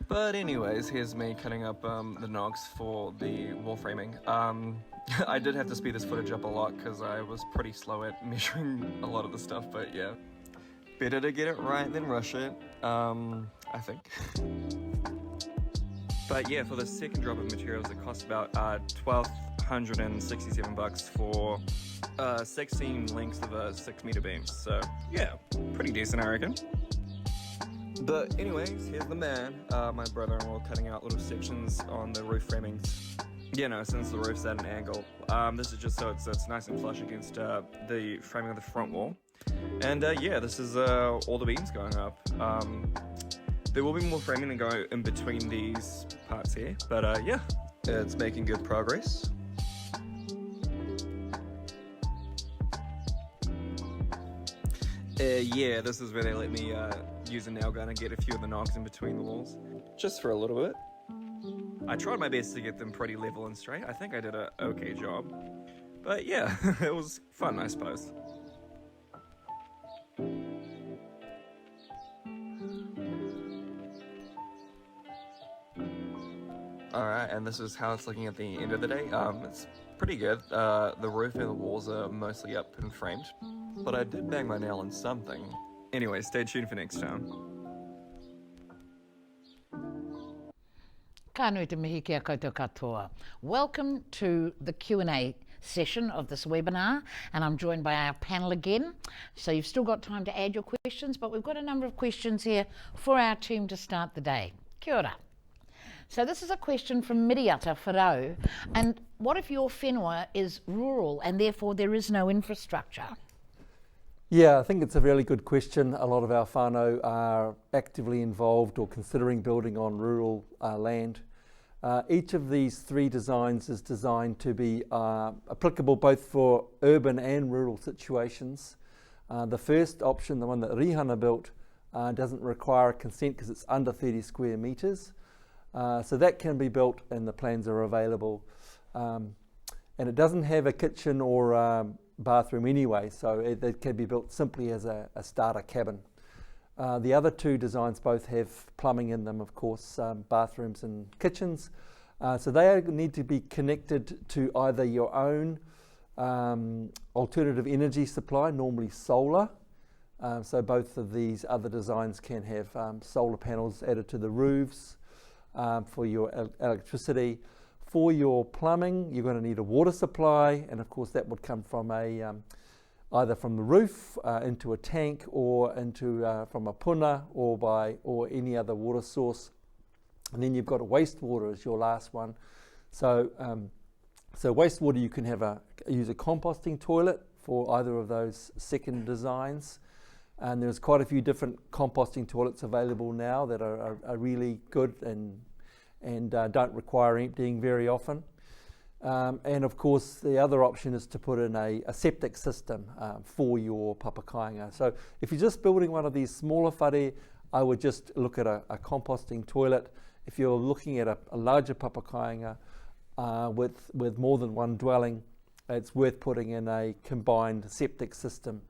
[SPEAKER 4] But anyways, here's me cutting up the nogs for the wall framing. I did have to speed this footage up a lot because I was pretty slow at measuring a lot of the stuff, but yeah. Better to get it right than rush it, I think. But yeah, for the second drop of materials, it costs about $1,267 for 16 lengths of 6-meter beams. So yeah, pretty decent, I reckon. But anyways, here's the man, my brother-in-law, cutting out little sections on the roof framings. You know, since the roof's at an angle. This is just so it's nice and flush against the framing of the front wall. And yeah, this is all the beams going up. There will be more framing to go in between these parts here, but yeah, it's making good progress. Yeah, this is where they let me
[SPEAKER 8] use a nail gun and get a few of the knobs in between the walls.
[SPEAKER 4] Just for a little bit.
[SPEAKER 8] I tried my best to get them pretty level and straight. I think I did a okay job. But yeah, it was fun, I suppose. Alright, and this is how it's looking at the end of the day. It's pretty good. The roof and the walls are mostly up and framed, but I did bang my nail on something. Anyway, stay tuned for next time.
[SPEAKER 6] Ka nui te mihi kia koutou katoa. Welcome to the Q&A session of this webinar, and I'm joined by our panel again. So you've still got time to add your questions, but we've got a number of questions here for our team to start the day. Kia ora. So this is a question from Miriata Wharau. And what if your whenua is rural and therefore there is no infrastructure?
[SPEAKER 1] Yeah, I think it's a really good question. A lot of our whānau are actively involved or considering building on rural land. Each of these three designs is designed to be applicable both for urban and rural situations. The first option, the one that Rihana built, doesn't require consent because it's under 30 square metres. So that can be built and the plans are available. And it doesn't have a kitchen or bathroom anyway, so it can be built simply as a starter cabin. The other two designs both have plumbing in them, of course, bathrooms and kitchens. So they need to be connected to either your own alternative energy supply, normally solar. So both of these other designs can have solar panels added to the roofs for your electricity. For your plumbing, you're going to need a water supply, and of course that would come from either from the roof into a tank or into from a puna or any other water source. And then you've got a wastewater as your last one. So wastewater, you can use a composting toilet for either of those second designs. And there's quite a few different composting toilets available now that are really good and don't require emptying very often. And of course the other option is to put in a septic system for your Papa Kāinga. So if you're just building one of these smaller whare, I would just look at a composting toilet. If you're looking at a larger Papa Kāinga with more than one dwelling, it's worth putting in a combined septic system,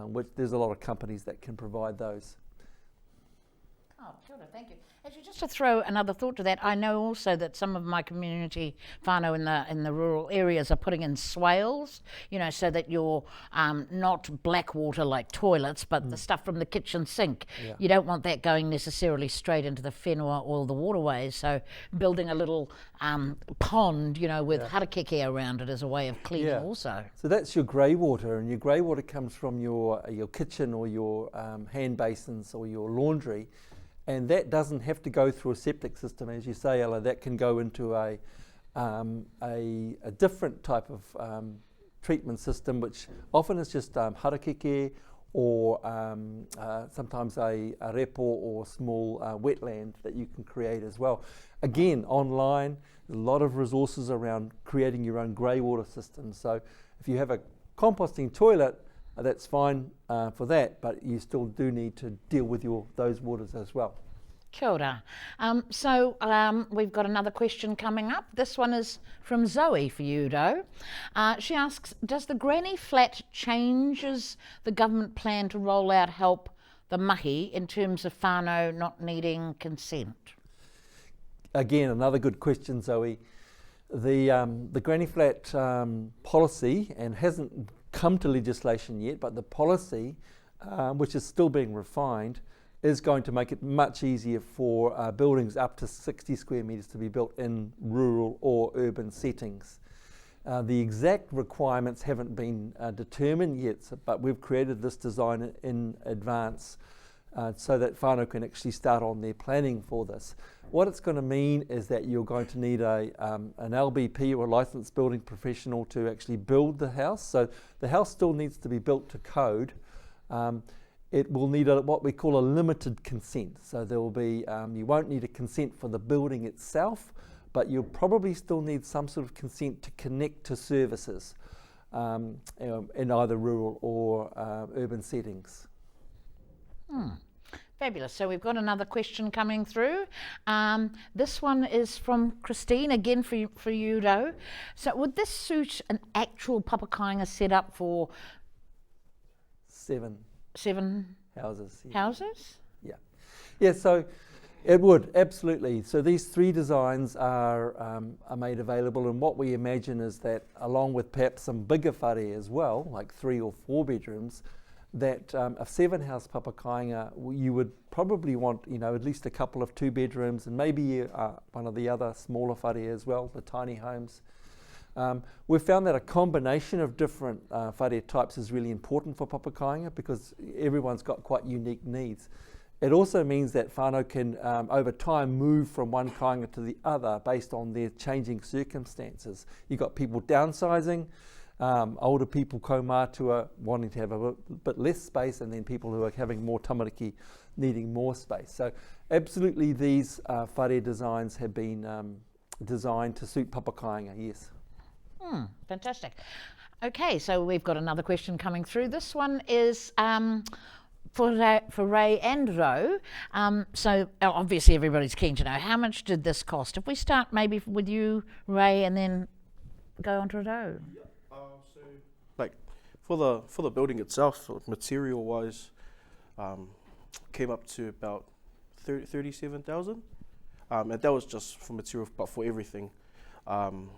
[SPEAKER 1] which there's a lot of companies that can provide those.
[SPEAKER 6] Oh, kia ora, thank you. Actually, just to throw another thought to that, I know also that some of my community whānau in the rural areas are putting in swales, so that you're not black water like toilets, but the stuff from the kitchen sink. Yeah. You don't want that going necessarily straight into the whenua or the waterways, so building a little pond, with tākerekere around it as a way of cleaning also.
[SPEAKER 1] So that's your grey water, and your grey water comes from your kitchen or your hand basins or your laundry. And that doesn't have to go through a septic system, as you say, Ella. That can go into a different type of treatment system, which often is just tākerekere or sometimes a repo or small wetland that you can create as well. Again, online, a lot of resources around creating your own grey water system. So if you have a composting toilet, that's fine for that, but you still do need to deal with those waters as well.
[SPEAKER 6] Kia ora. So we've got another question coming up. This one is from Zoe for you, Do. She asks, does the granny flat changes the government plan to roll out help the mahi in terms of whānau not needing consent?
[SPEAKER 1] Again, another good question, Zoe. The granny flat policy, and hasn't come to legislation yet, but the policy, which is still being refined, is going to make it much easier for buildings up to 60 square metres to be built in rural or urban settings. The exact requirements haven't been determined yet, but we've created this design in advance so that whānau can actually start on their planning for this. What it's going to mean is that you're going to need an LBP or a licensed building professional to actually build the house. So the house still needs to be built to code. It will need what we call a limited consent. So there will be, you won't need a consent for the building itself, but you'll probably still need some sort of consent to connect to services in either rural or urban settings.
[SPEAKER 6] Fabulous. So we've got another question coming through. This one is from Christine, again for you, Rau. So would this suit an actual Papa Kāinga setup for
[SPEAKER 1] 7 houses? Yeah.
[SPEAKER 6] houses?
[SPEAKER 1] Yeah, so it would, absolutely. So these 3 designs are made available, and what we imagine is that along with perhaps some bigger whare as well, like 3 or 4 bedrooms, that a 7-house Papa Kāinga, you would probably want, at least a couple of 2 bedrooms and maybe one of the other smaller whare as well, the tiny homes. We've found that a combination of different whare types is really important for Papa Kāinga because everyone's got quite unique needs. It also means that whānau can, over time, move from one kāinga to the other based on their changing circumstances. You've got people downsizing, older people kaumātua wanting to have a bit less space, and then people who are having more tamariki needing more space. So absolutely these whare designs have been designed to suit Papa Kāinga, yes.
[SPEAKER 6] Fantastic. Okay, so we've got another question coming through. This one is for Ray and Rau. So obviously everybody's keen to know, how much did this cost? If we start maybe with you, Ray, and then go on to Rau.
[SPEAKER 7] So, like, for the building itself, material wise, came up to about 37,000, and that was just for material, but for everything. On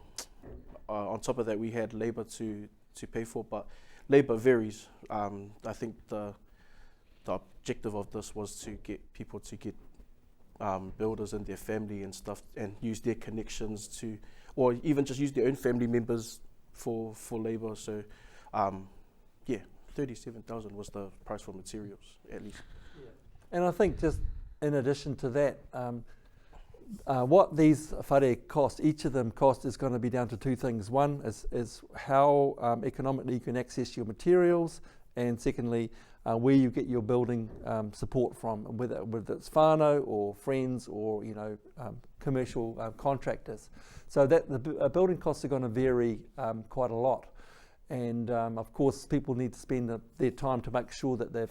[SPEAKER 7] top of that, we had labour to pay for, but labour varies. I think the objective of this was to get people to get builders and their family and stuff, and use their connections to, or even just use their own family members for labour. So, 37,000 was the price for materials, at least.
[SPEAKER 1] Yeah. And I think just in addition to that, what these whare cost, each of them cost, is going to be down to 2 things. One is how economically you can access your materials, and secondly, where you get your building support from, whether it's whānau or friends or commercial contractors. So that the building costs are going to vary quite a lot, and of course people need to spend their time to make sure that they're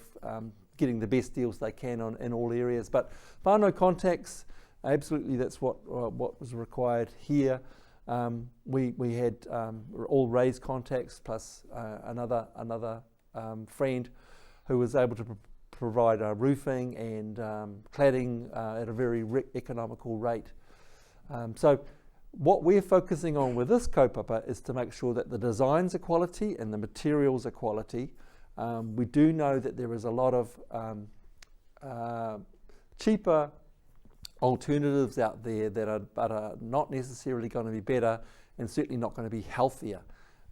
[SPEAKER 1] getting the best deals they can in all areas. But whānau contacts, absolutely, that's what was required here. We had all raised contacts plus another friend who was able to provide roofing and cladding at a very economical rate. So what we're focusing on with this kaupapa is to make sure that the designs are quality and the materials are quality. We do know that there is a lot of cheaper alternatives out there that are not necessarily going to be better and certainly not going to be healthier.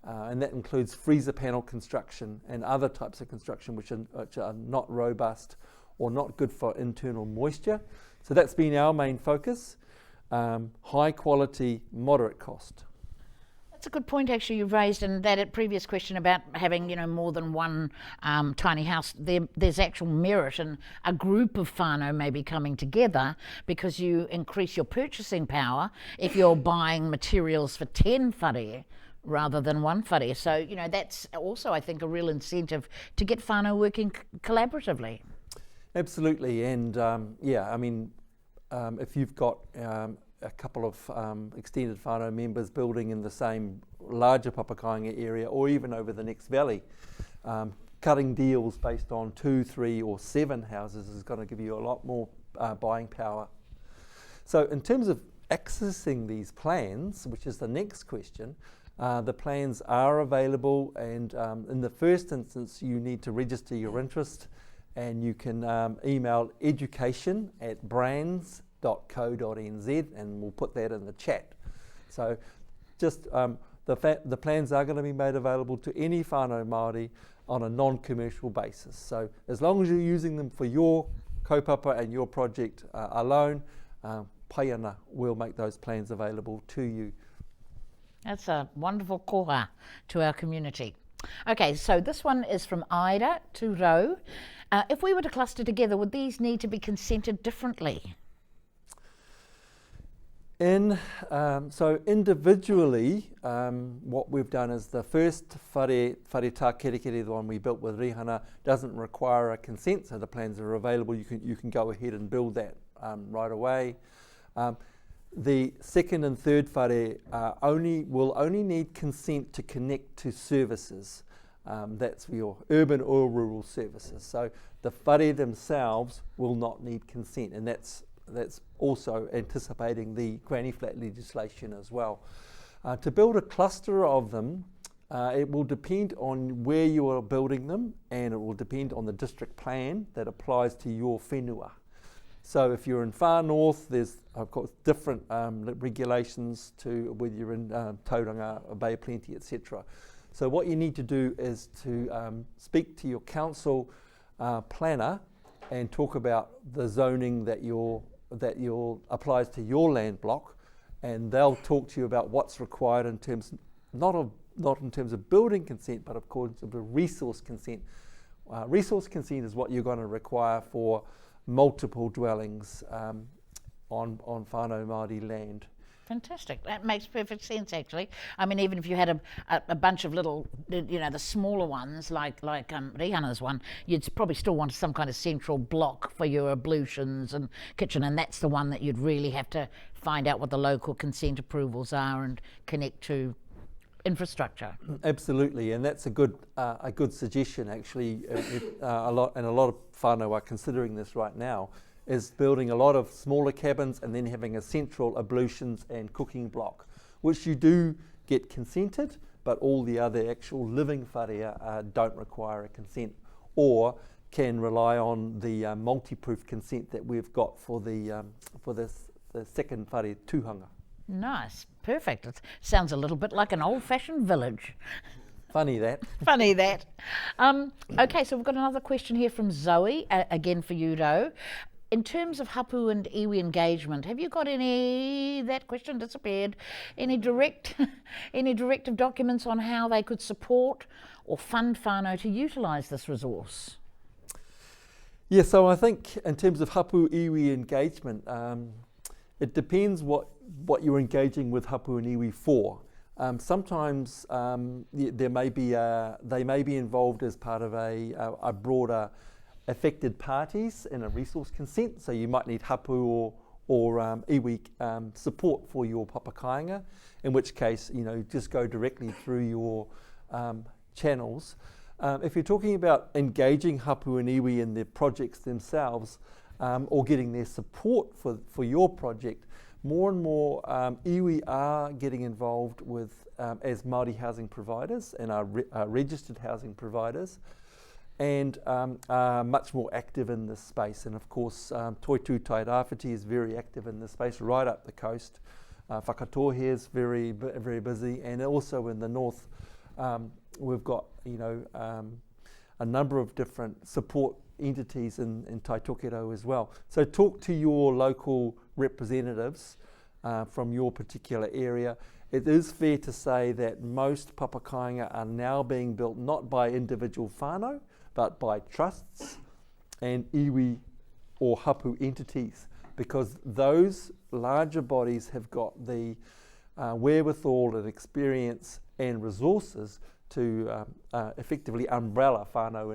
[SPEAKER 1] And that includes freezer panel construction and other types of construction which are not robust or not good for internal moisture. So that's been our main focus. High quality, moderate cost.
[SPEAKER 6] That's a good point actually you've raised, and that previous question about having more than one tiny house. There's actual merit in a group of whānau maybe coming together, because you increase your purchasing power if you're buying materials for 10 whare rather than 1 whare. So that's also, I think, a real incentive to get whānau working collaboratively.
[SPEAKER 1] Absolutely, and if you've got a couple of extended whānau members building in the same larger Papa Kāinga area, or even over the next valley, cutting deals based on 2, 3 or 7 houses is going to give you a lot more buying power. So in terms of accessing these plans, which is the next question, the plans are available, and in the first instance you need to register your interest, and you can email education@brands.co.nz, and we'll put that in the chat. So just the plans are going to be made available to any whānau Māori on a non-commercial basis. So as long as you're using them for your kaupapa and your project alone, Paiana will make those plans available to you.
[SPEAKER 6] That's a wonderful koha to our community. Okay, so this one is from Ida to Rau. If we were to cluster together, would these need to be consented differently?
[SPEAKER 1] So individually, what we've done is the first whare tākerekere, the one we built with Rihana, doesn't require a consent, so the plans are available. You can go ahead and build that right away. The second and third whare will only need consent to connect to services. That's your urban or rural services. So the whare themselves will not need consent, and that's also anticipating the granny flat legislation as well. To build a cluster of them, it will depend on where you are building them, and it will depend on the district plan that applies to your whenua. So if you're in far north, there's of course different regulations to whether you're in Tauranga, Bay of Plenty, etc. So what you need to do is to speak to your council planner and talk about the zoning that applies to your land block, and they'll talk to you about what's required in terms not in terms of building consent, but of course of the resource consent. Resource consent is what you're going to require for multiple dwellings on whānau Māori land.
[SPEAKER 6] Fantastic. That makes perfect sense, actually. I mean, even if you had a bunch of little, the smaller ones, like Rihana's one, you'd probably still want some kind of central block for your ablutions and kitchen, and that's the one that you'd really have to find out what the local consent approvals are and connect to infrastructure.
[SPEAKER 1] Absolutely, and that's a good suggestion, actually. A lot of whānau are considering this right now, is building a lot of smaller cabins and then having a central ablutions and cooking block, which you do get consented, but all the other actual living whare don't require a consent, or can rely on the multi-proof consent that we've got for the second whare tūhanga.
[SPEAKER 6] Nice, perfect. It sounds a little bit like an old-fashioned village.
[SPEAKER 1] Funny that.
[SPEAKER 6] Funny that. Okay, so we've got another question here from Zoe, again for you, Rau. In terms of hapu and iwi engagement, have you got that question disappeared, any directive documents on how they could support or fund whānau to utilise this resource?
[SPEAKER 1] Yeah, so I think in terms of hapu iwi engagement, it depends what you're engaging with hapu and iwi for. Sometimes they may be involved as part of a broader affected parties in a resource consent, so you might need hapu or iwi support for your papa kāinga, in which case just go directly through your channels. If you're talking about engaging hapu and iwi in their projects themselves, or getting their support for your project, more and more iwi are getting involved with as Māori housing providers and are registered housing providers, and are much more active in this space. And of course, Toitū Tairāwhiti is very active in this space right up the coast. Whakatohe is very busy, and also in the north, we've got a number of different support entities in Taitokero as well. So talk to your local representatives from your particular area. It is fair to say that most papa kāinga are now being built not by individual whānau, but by trusts and iwi or hapu entities, because those larger bodies have got the wherewithal and experience and resources to effectively umbrella whānau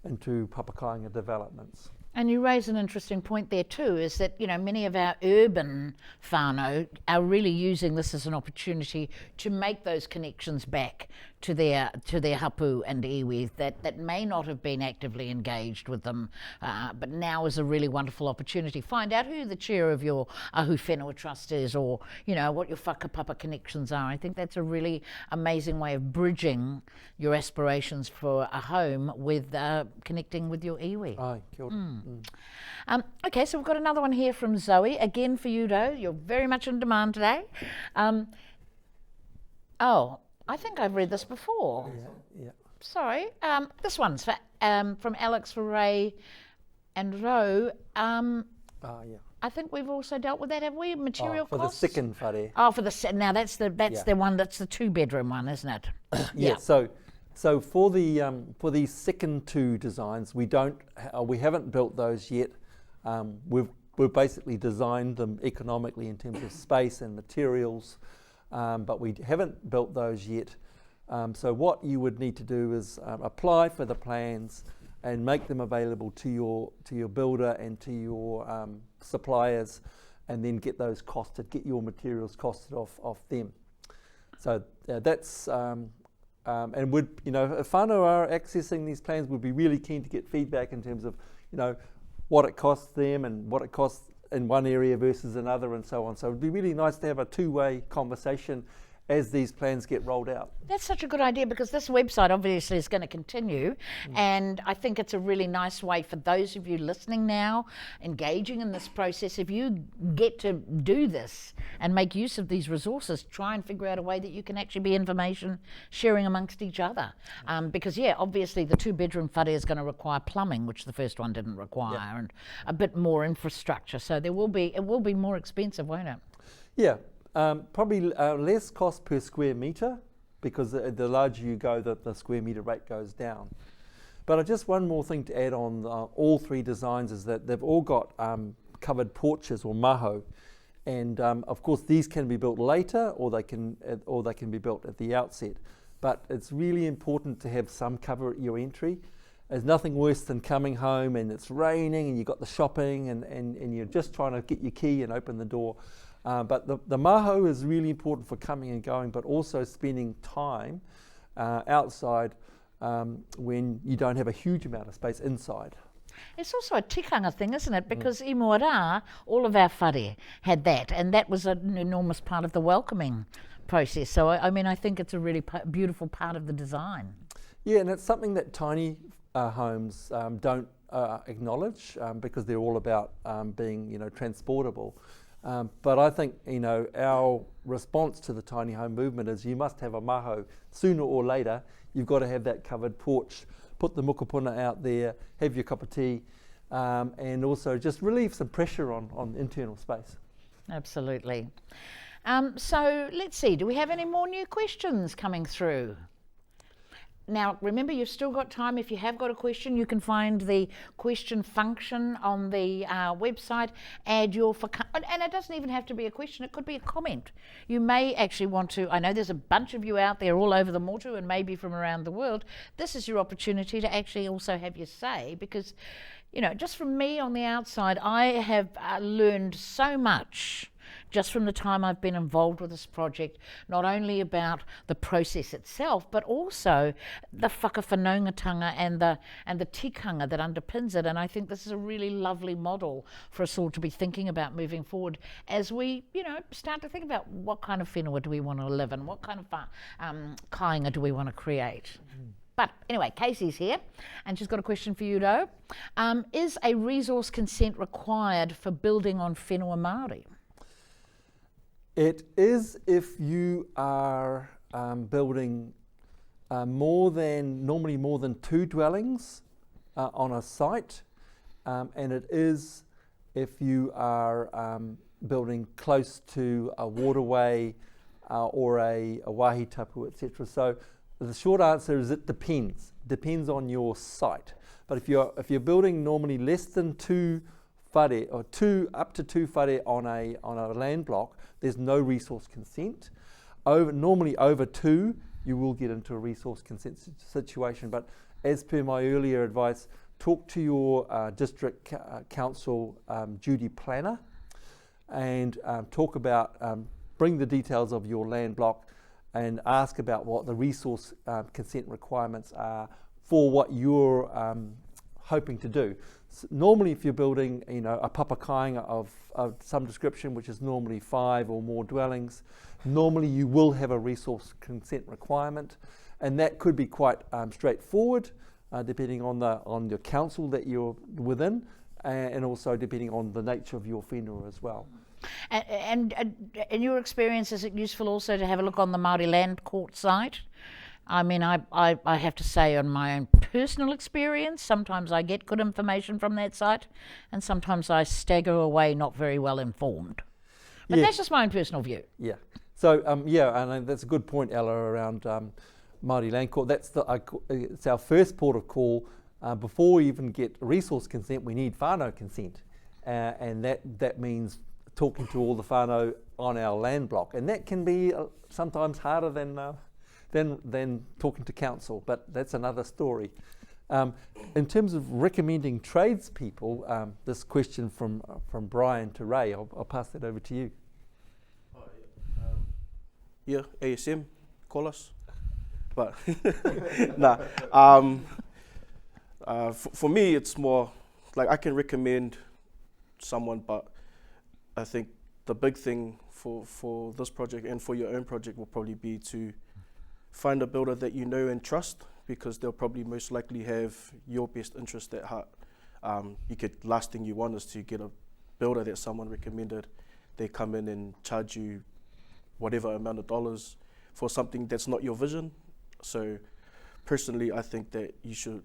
[SPEAKER 1] into papa kāinga developments.
[SPEAKER 6] And you raise an interesting point there too, is that many of our urban whānau are really using this as an opportunity to make those connections back to their hapu and iwi that may not have been actively engaged with them, but now is a really wonderful opportunity. Find out who the chair of your Ahu Whenua Trust is, or what your whakapapa connections are. I think that's a really amazing way of bridging your aspirations for a home with connecting with your iwi.
[SPEAKER 1] Aye, kia ora.
[SPEAKER 6] Okay, so we've got another one here from Zoe, again for you, Rau. You're very much in demand today. I think I've read this before.
[SPEAKER 1] Yeah.
[SPEAKER 6] Sorry. This one's from Alex for Ray and Rau.
[SPEAKER 1] Yeah.
[SPEAKER 6] I think we've also dealt with that, have we? Material
[SPEAKER 1] for
[SPEAKER 6] costs?
[SPEAKER 1] the second whare.
[SPEAKER 6] Oh, now that's the one, that's the 2-bedroom one, isn't it?
[SPEAKER 1] Yeah. So for these second two designs, we haven't built those yet. We've we've basically designed them economically in terms of space and materials, but we haven't built those yet. So what you would need to do is apply for the plans and make them available to your builder and to your suppliers, and then get those costed, get your materials costed off them. So that's and would, you know, if whānau are accessing these plans, we'd be really keen to get feedback in terms of, you know, what it costs them and what it costs in one area versus another and so on. So it'd be really nice to have a two-way conversation as these plans get rolled out.
[SPEAKER 6] That's such a good idea, because this website obviously is going to continue, and I think it's a really nice way for those of you listening now, engaging in this process. If you get to do this and make use of these resources, try and figure out a way that you can actually be information sharing amongst each other. Because yeah, obviously the 2-bedroom whare is going to require plumbing, which the first one didn't require, and a bit more infrastructure. So it will be more expensive, won't it?
[SPEAKER 1] Yeah. Probably less cost per square metre, because the larger you go, the square metre rate goes down. But just one more thing to add on all 3 designs is that they've all got covered porches or maho, and of course these can be built later, or they can be built at the outset. But it's really important to have some cover at your entry. There's nothing worse than coming home and it's raining and you've got the shopping and you're just trying to get your key and open the door. But the maho is really important for coming and going, but also spending time outside when you don't have a huge amount of space inside.
[SPEAKER 6] It's also a tikanga thing, isn't it? Because i mua rā, all of our whare had that, and that was an enormous part of the welcoming process. So I mean, I think it's a really beautiful part of the design.
[SPEAKER 1] Yeah, and it's something that tiny homes don't acknowledge, because they're all about being, you know, transportable. But I think, you know, our response to the tiny home movement is you must have a maho. Sooner or later, you've got to have that covered porch, put the mokopuna out there, have your cup of tea, and also just relieve some pressure on internal space.
[SPEAKER 6] Absolutely. So let's see, do we have any more new questions coming through? Now, remember, you've still got time. If you have got a question, you can find the question function on the website, add your, and it doesn't even have to be a question, it could be a comment. You may actually want to, I know there's a bunch of you out there all over the motu and maybe from around the world. This is your opportunity to actually also have your say, because, you know, just from me on the outside, I have learned so much just from the time I've been involved with this project, not only about the process itself, but also the whakawhanaungatanga and the tikanga that underpins it. And I think this is a really lovely model for us all to be thinking about moving forward as we, you know, start to think about what kind of whenua do we want to live in, what kind of kāinga do we want to create. But anyway, Casey's here, and she's got a question for you, though. Is a resource consent required for building on whenua Māori?
[SPEAKER 1] It is if you are building normally more than 2 dwellings on a site, and it is if you are building close to a waterway or a wāhi tapu, etc. So the short answer is it depends. Depends on your site. But if you're building normally less than 2 whare, or up to 2 whare on a land block, there's no resource consent. Normally over 2, you will get into a resource consent situation. But as per my earlier advice, talk to your district council duty planner and talk about, bring the details of your land block and ask about what the resource consent requirements are for what you're hoping to do. So normally if you're building, you know, a papa kāinga of some description, which is normally 5 or more dwellings, normally you will have a resource consent requirement, and that could be quite straightforward, depending on your council that you're within, and also depending on the nature of your whenua as well.
[SPEAKER 6] And in your experience, is it useful also to have a look on the Māori Land Court site? I mean, I have to say, on my own personal experience, sometimes I get good information from that site, and sometimes I stagger away not very well informed. But that's just my own personal view.
[SPEAKER 1] Yeah. So, and that's a good point, Ella, around Māori Land Court. It's our first port of call. Before we even get resource consent, we need whānau consent. and that means talking to all the whānau on our land block, and that can be sometimes harder than talking to council, but that's another story. In terms of recommending tradespeople, this question from Brian to Ray, I'll pass that over to you.
[SPEAKER 7] Yeah, ASM, call us. But for me, it's more like I can recommend someone, but I think the big thing for this project and for your own project will probably be to find a builder that you know and trust, because they'll probably most likely have your best interest at heart. Last thing you want is to get a builder that someone recommended. They come in and charge you whatever amount of dollars for something that's not your vision. So personally, I think that you should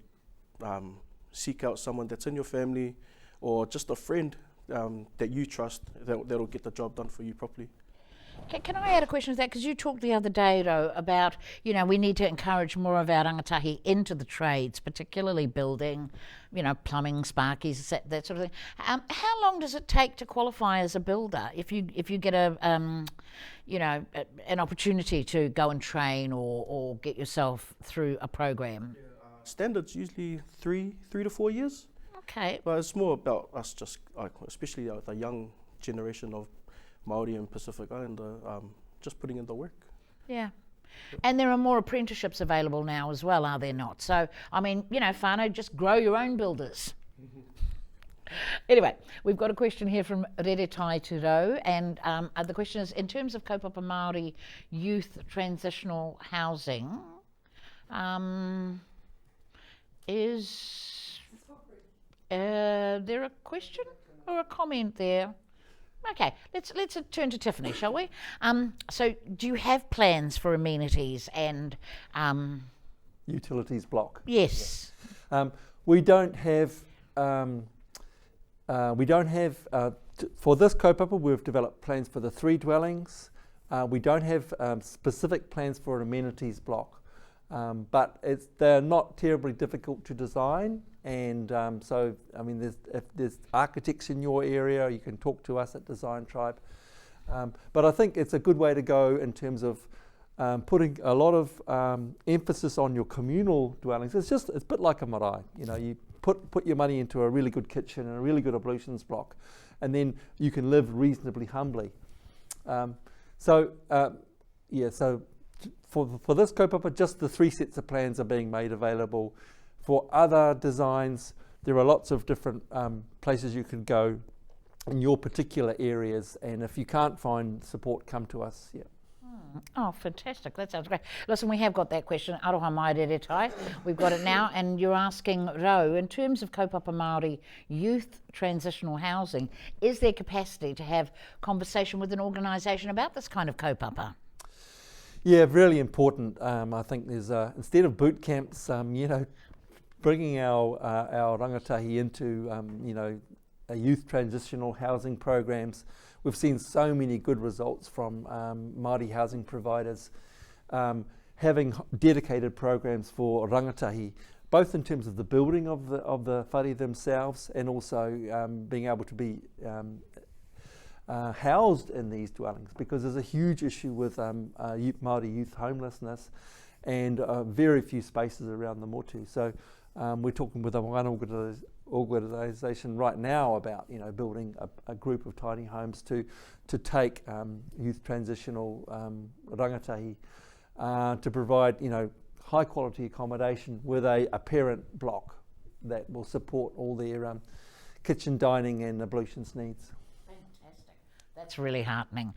[SPEAKER 7] seek out someone that's in your family or just a friend that you trust that'll get the job done for you properly.
[SPEAKER 6] Can I add a question to that? Because you talked the other day, Rau, about, we need to encourage more of our rangatahi into the trades, particularly building, plumbing, sparkies, that sort of thing. How long does it take to qualify as a builder if you get an opportunity to go and train or get yourself through a program?
[SPEAKER 7] Standards usually 3 to 4 years.
[SPEAKER 6] Okay.
[SPEAKER 7] But it's more about us just, especially the young generation of Māori and Pacific Islander, just putting in the work.
[SPEAKER 6] Yeah. And there are more apprenticeships available now as well, are there not? So, whānau, just grow your own builders. Anyway, we've got a question here from Rangatahi to Rau, and the question is, in terms of kaupapa Māori youth transitional housing, is there a question or a comment there? Okay, let's turn to Tiffany, shall we? So, do you have plans for amenities and
[SPEAKER 1] Utilities block.
[SPEAKER 6] Yes.
[SPEAKER 1] We don't have. For this kaupapa, we've developed plans for the 3 dwellings. We don't have specific plans for an amenities block, but they're not terribly difficult to design. And if there's architects in your area, you can talk to us at Design Tribe. But I think it's a good way to go in terms of putting a lot of emphasis on your communal dwellings. It's a bit like a marae. You put your money into a really good kitchen and a really good ablutions block, and then you can live reasonably humbly. So for this kaupapa, just the 3 sets of plans are being made available. For other designs, there are lots of different places you can go in your particular areas, and if you can't find support, come to us. Yeah.
[SPEAKER 6] Oh, fantastic. That sounds great. Listen, we have got that question. Aroha mai reretai. We've got it now, and you're asking, Rau, in terms of kaupapa Māori youth transitional housing, is there capacity to have conversation with an organisation about this kind of kaupapa?
[SPEAKER 1] Yeah, really important. I think there's, instead of boot camps, bringing our rangatahi into, a youth transitional housing programs. We've seen so many good results from Māori housing providers having dedicated programs for rangatahi, both in terms of the building of the whare themselves and also being able to be housed in these dwellings, because there's a huge issue with Māori youth homelessness and very few spaces around the motu. So we're talking with one organisation right now about building a group of tiny homes to take youth transitional rangatahi to provide high quality accommodation with a parent block that will support all their kitchen, dining and ablutions needs.
[SPEAKER 6] Fantastic. That's really heartening.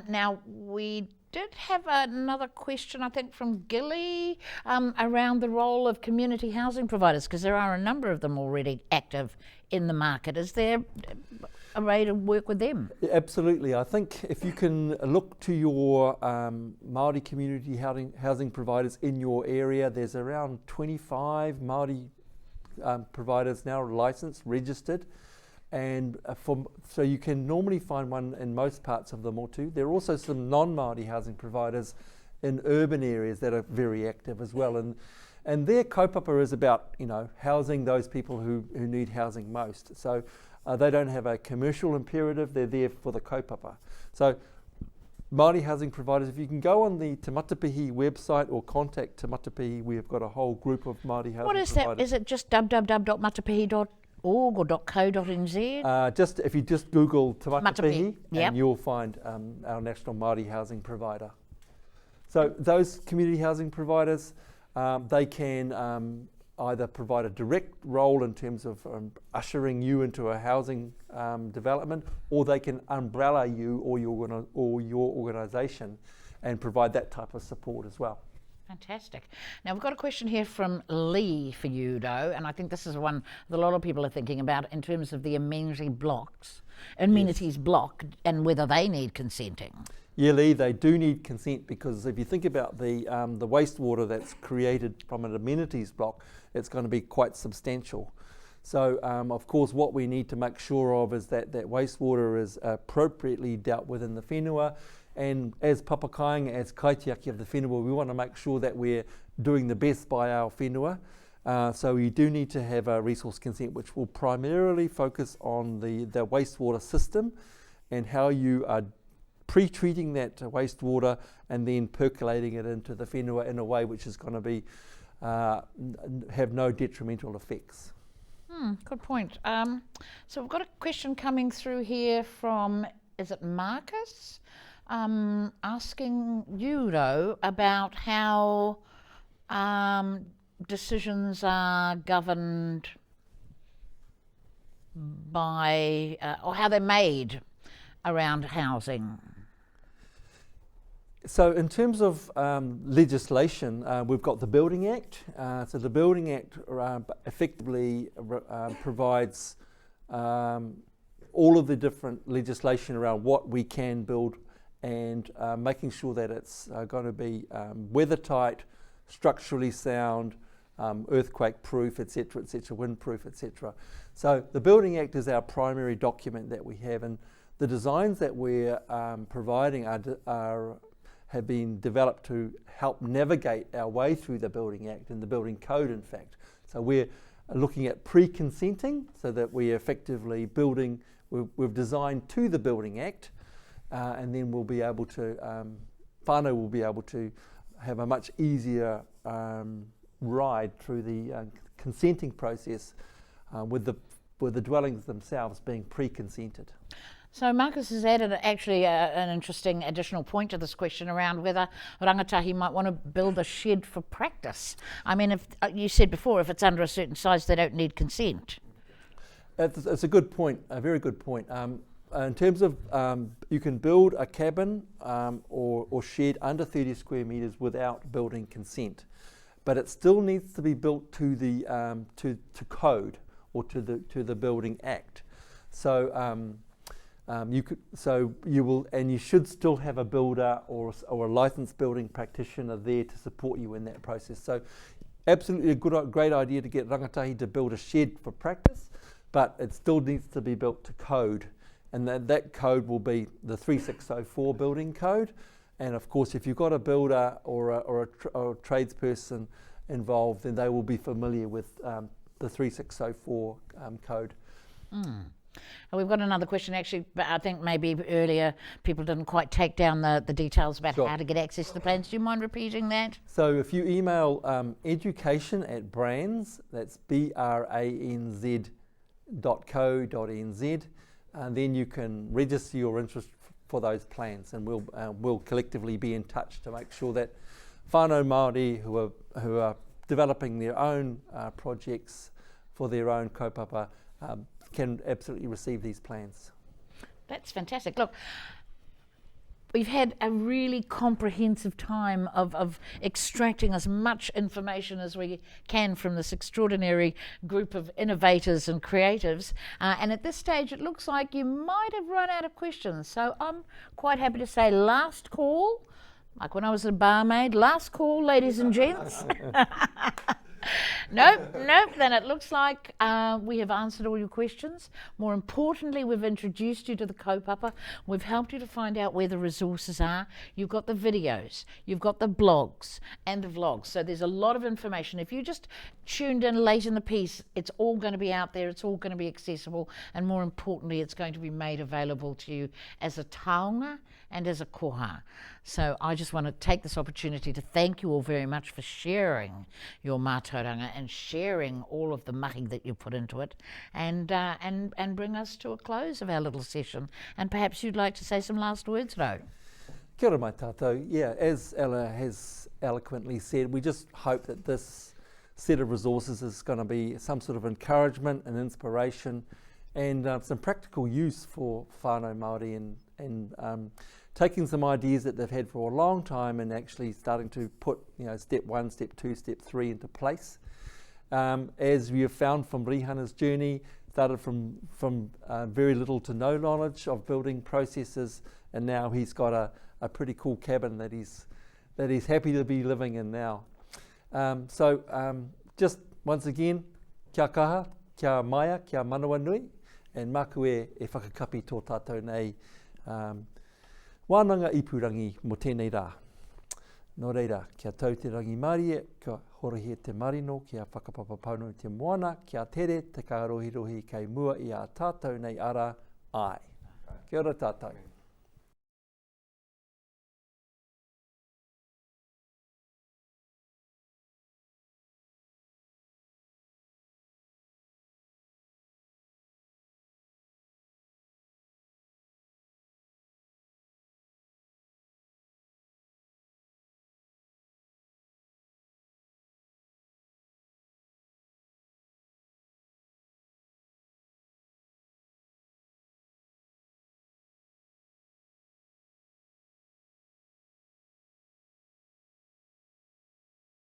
[SPEAKER 6] Now we did have another question, I think, from Gilly around the role of community housing providers, because there are a number of them already active in the market. Is there a way to work with them?
[SPEAKER 1] Absolutely. I think if you can look to your Māori community housing providers in your area, there's around 25 Māori providers now licensed, registered. And so you can normally find one in most parts of the motu. There are also some non-Māori housing providers in urban areas that are very active as well. And their kaupapa is about, housing those people who need housing most. So they don't have a commercial imperative, they're there for the kaupapa. So Māori housing providers, if you can go on the Te Matapihi website or contact Te Matapihi, we have got a whole group of Māori housing providers.
[SPEAKER 11] What is that? Is it just www.matapihi.org or .co.nz?
[SPEAKER 1] Just if you just Google Te Matapihi,
[SPEAKER 11] yep.
[SPEAKER 1] and you'll find our national Māori housing provider. So those community housing providers, they can either provide a direct role in terms of ushering you into a housing development, or they can umbrella you or your organisation and provide that type of support as well.
[SPEAKER 11] Fantastic. Now we've got a question here from Lee for you, though, and I think this is one that a lot of people are thinking about in terms of the amenities block, and whether they need consenting.
[SPEAKER 1] Yeah, Lee, they do need consent, because if you think about the wastewater that's created from an amenities block, it's going to be quite substantial. So, of course, what we need to make sure of is that wastewater is appropriately dealt with in the whenua. And as Papa Kāinga, as kaitiaki of the whenua, we want to make sure that we're doing the best by our whenua. So we do need to have a resource consent, which will primarily focus on the wastewater system and how you are pre-treating that wastewater and then percolating it into the whenua in a way which is going to be have no detrimental effects.
[SPEAKER 11] Good point. So we've got a question coming through here from, is it Marcus? Asking you, though, about how decisions are governed by, or how they're made around housing.
[SPEAKER 1] So in terms of legislation, we've got the Building Act. So the Building Act effectively provides all of the different legislation around what we can build, and making sure that it's going to be weather tight, structurally sound, earthquake proof, etc., wind proof, etc. So the Building Act is our primary document that we have, and the designs that we're providing have been developed to help navigate our way through the Building Act and the Building Code, in fact. So we're looking at pre-consenting, so that we're effectively building, we've designed to the Building Act, and then we'll be able to, whānau will be able to have a much easier ride through the consenting process with the dwellings themselves being pre-consented.
[SPEAKER 11] So Marcus has added actually an interesting additional point to this question around whether Rangatahi might want to build a shed for practice. I mean, if you said before, if it's under a certain size, they don't need consent.
[SPEAKER 1] It's a good point, a very good point. In terms of, you can build a cabin or shed under 30 square metres without building consent, but it still needs to be built to the to code or to the Building Act. So. You should still have a builder or a licensed building practitioner there to support you in that process. So absolutely a great idea to get Rangatahi to build a shed for practice, but it still needs to be built to code, and that code will be the 3604 building code. And of course, if you've got a builder or a tradesperson involved, then they will be familiar with the 3604 code.
[SPEAKER 11] We've got another question actually, but I think maybe earlier people didn't quite take down the details about how to get access to the plans. Do you mind repeating that?
[SPEAKER 1] So if you email education@branz, that's branz.co.nz, and then you can register your interest for those plans, and we'll collectively be in touch to make sure that whānau Māori who are developing their own projects for their own kaupapa can absolutely receive these plans.
[SPEAKER 11] That's fantastic. Look, we've had a really comprehensive time of extracting as much information as we can from this extraordinary group of innovators and creatives. And at this stage, it looks like you might have run out of questions. So I'm quite happy to say last call, like when I was a barmaid, last call, ladies and gents. Nope, then it looks like we have answered all your questions. More importantly, we've introduced you to the kaupapa. We've helped you to find out where the resources are. You've got the videos, you've got the blogs and the vlogs. So there's a lot of information. If you just tuned in late in the piece, it's all going to be out there, it's all going to be accessible, and more importantly, it's going to be made available to you as a taonga and as a koha. So I just want to take this opportunity to thank you all very much for sharing your mātauranga and sharing all of the mahi that you put into it, and bring us to a close of our little session. And perhaps you'd like to say some last words, Rau.
[SPEAKER 1] Kia ora mai tātou. Yeah, as Ella has eloquently said, we just hope that this set of resources is going to be some sort of encouragement and inspiration and some practical use for whānau Māori and taking some ideas that they've had for a long time and actually starting to put, step 1, step 2, step 3 into place. As we have found from Rihana's journey, started from very little to no knowledge of building processes, and now he's got a pretty cool cabin that he's happy to be living in now. Just once again, kia kaha, kia maia, kia manawa nui, and maku e whakakapi tō tātou nei wānanga ipurangi mo tēnei rā. Nō reira, kia tau te rangi Māori e, kia horohe te marino, kia whakapapa pauno te moana, kia tere te kārohirohi kei mua i a tātou nei ara, ai. Kia ora tātou.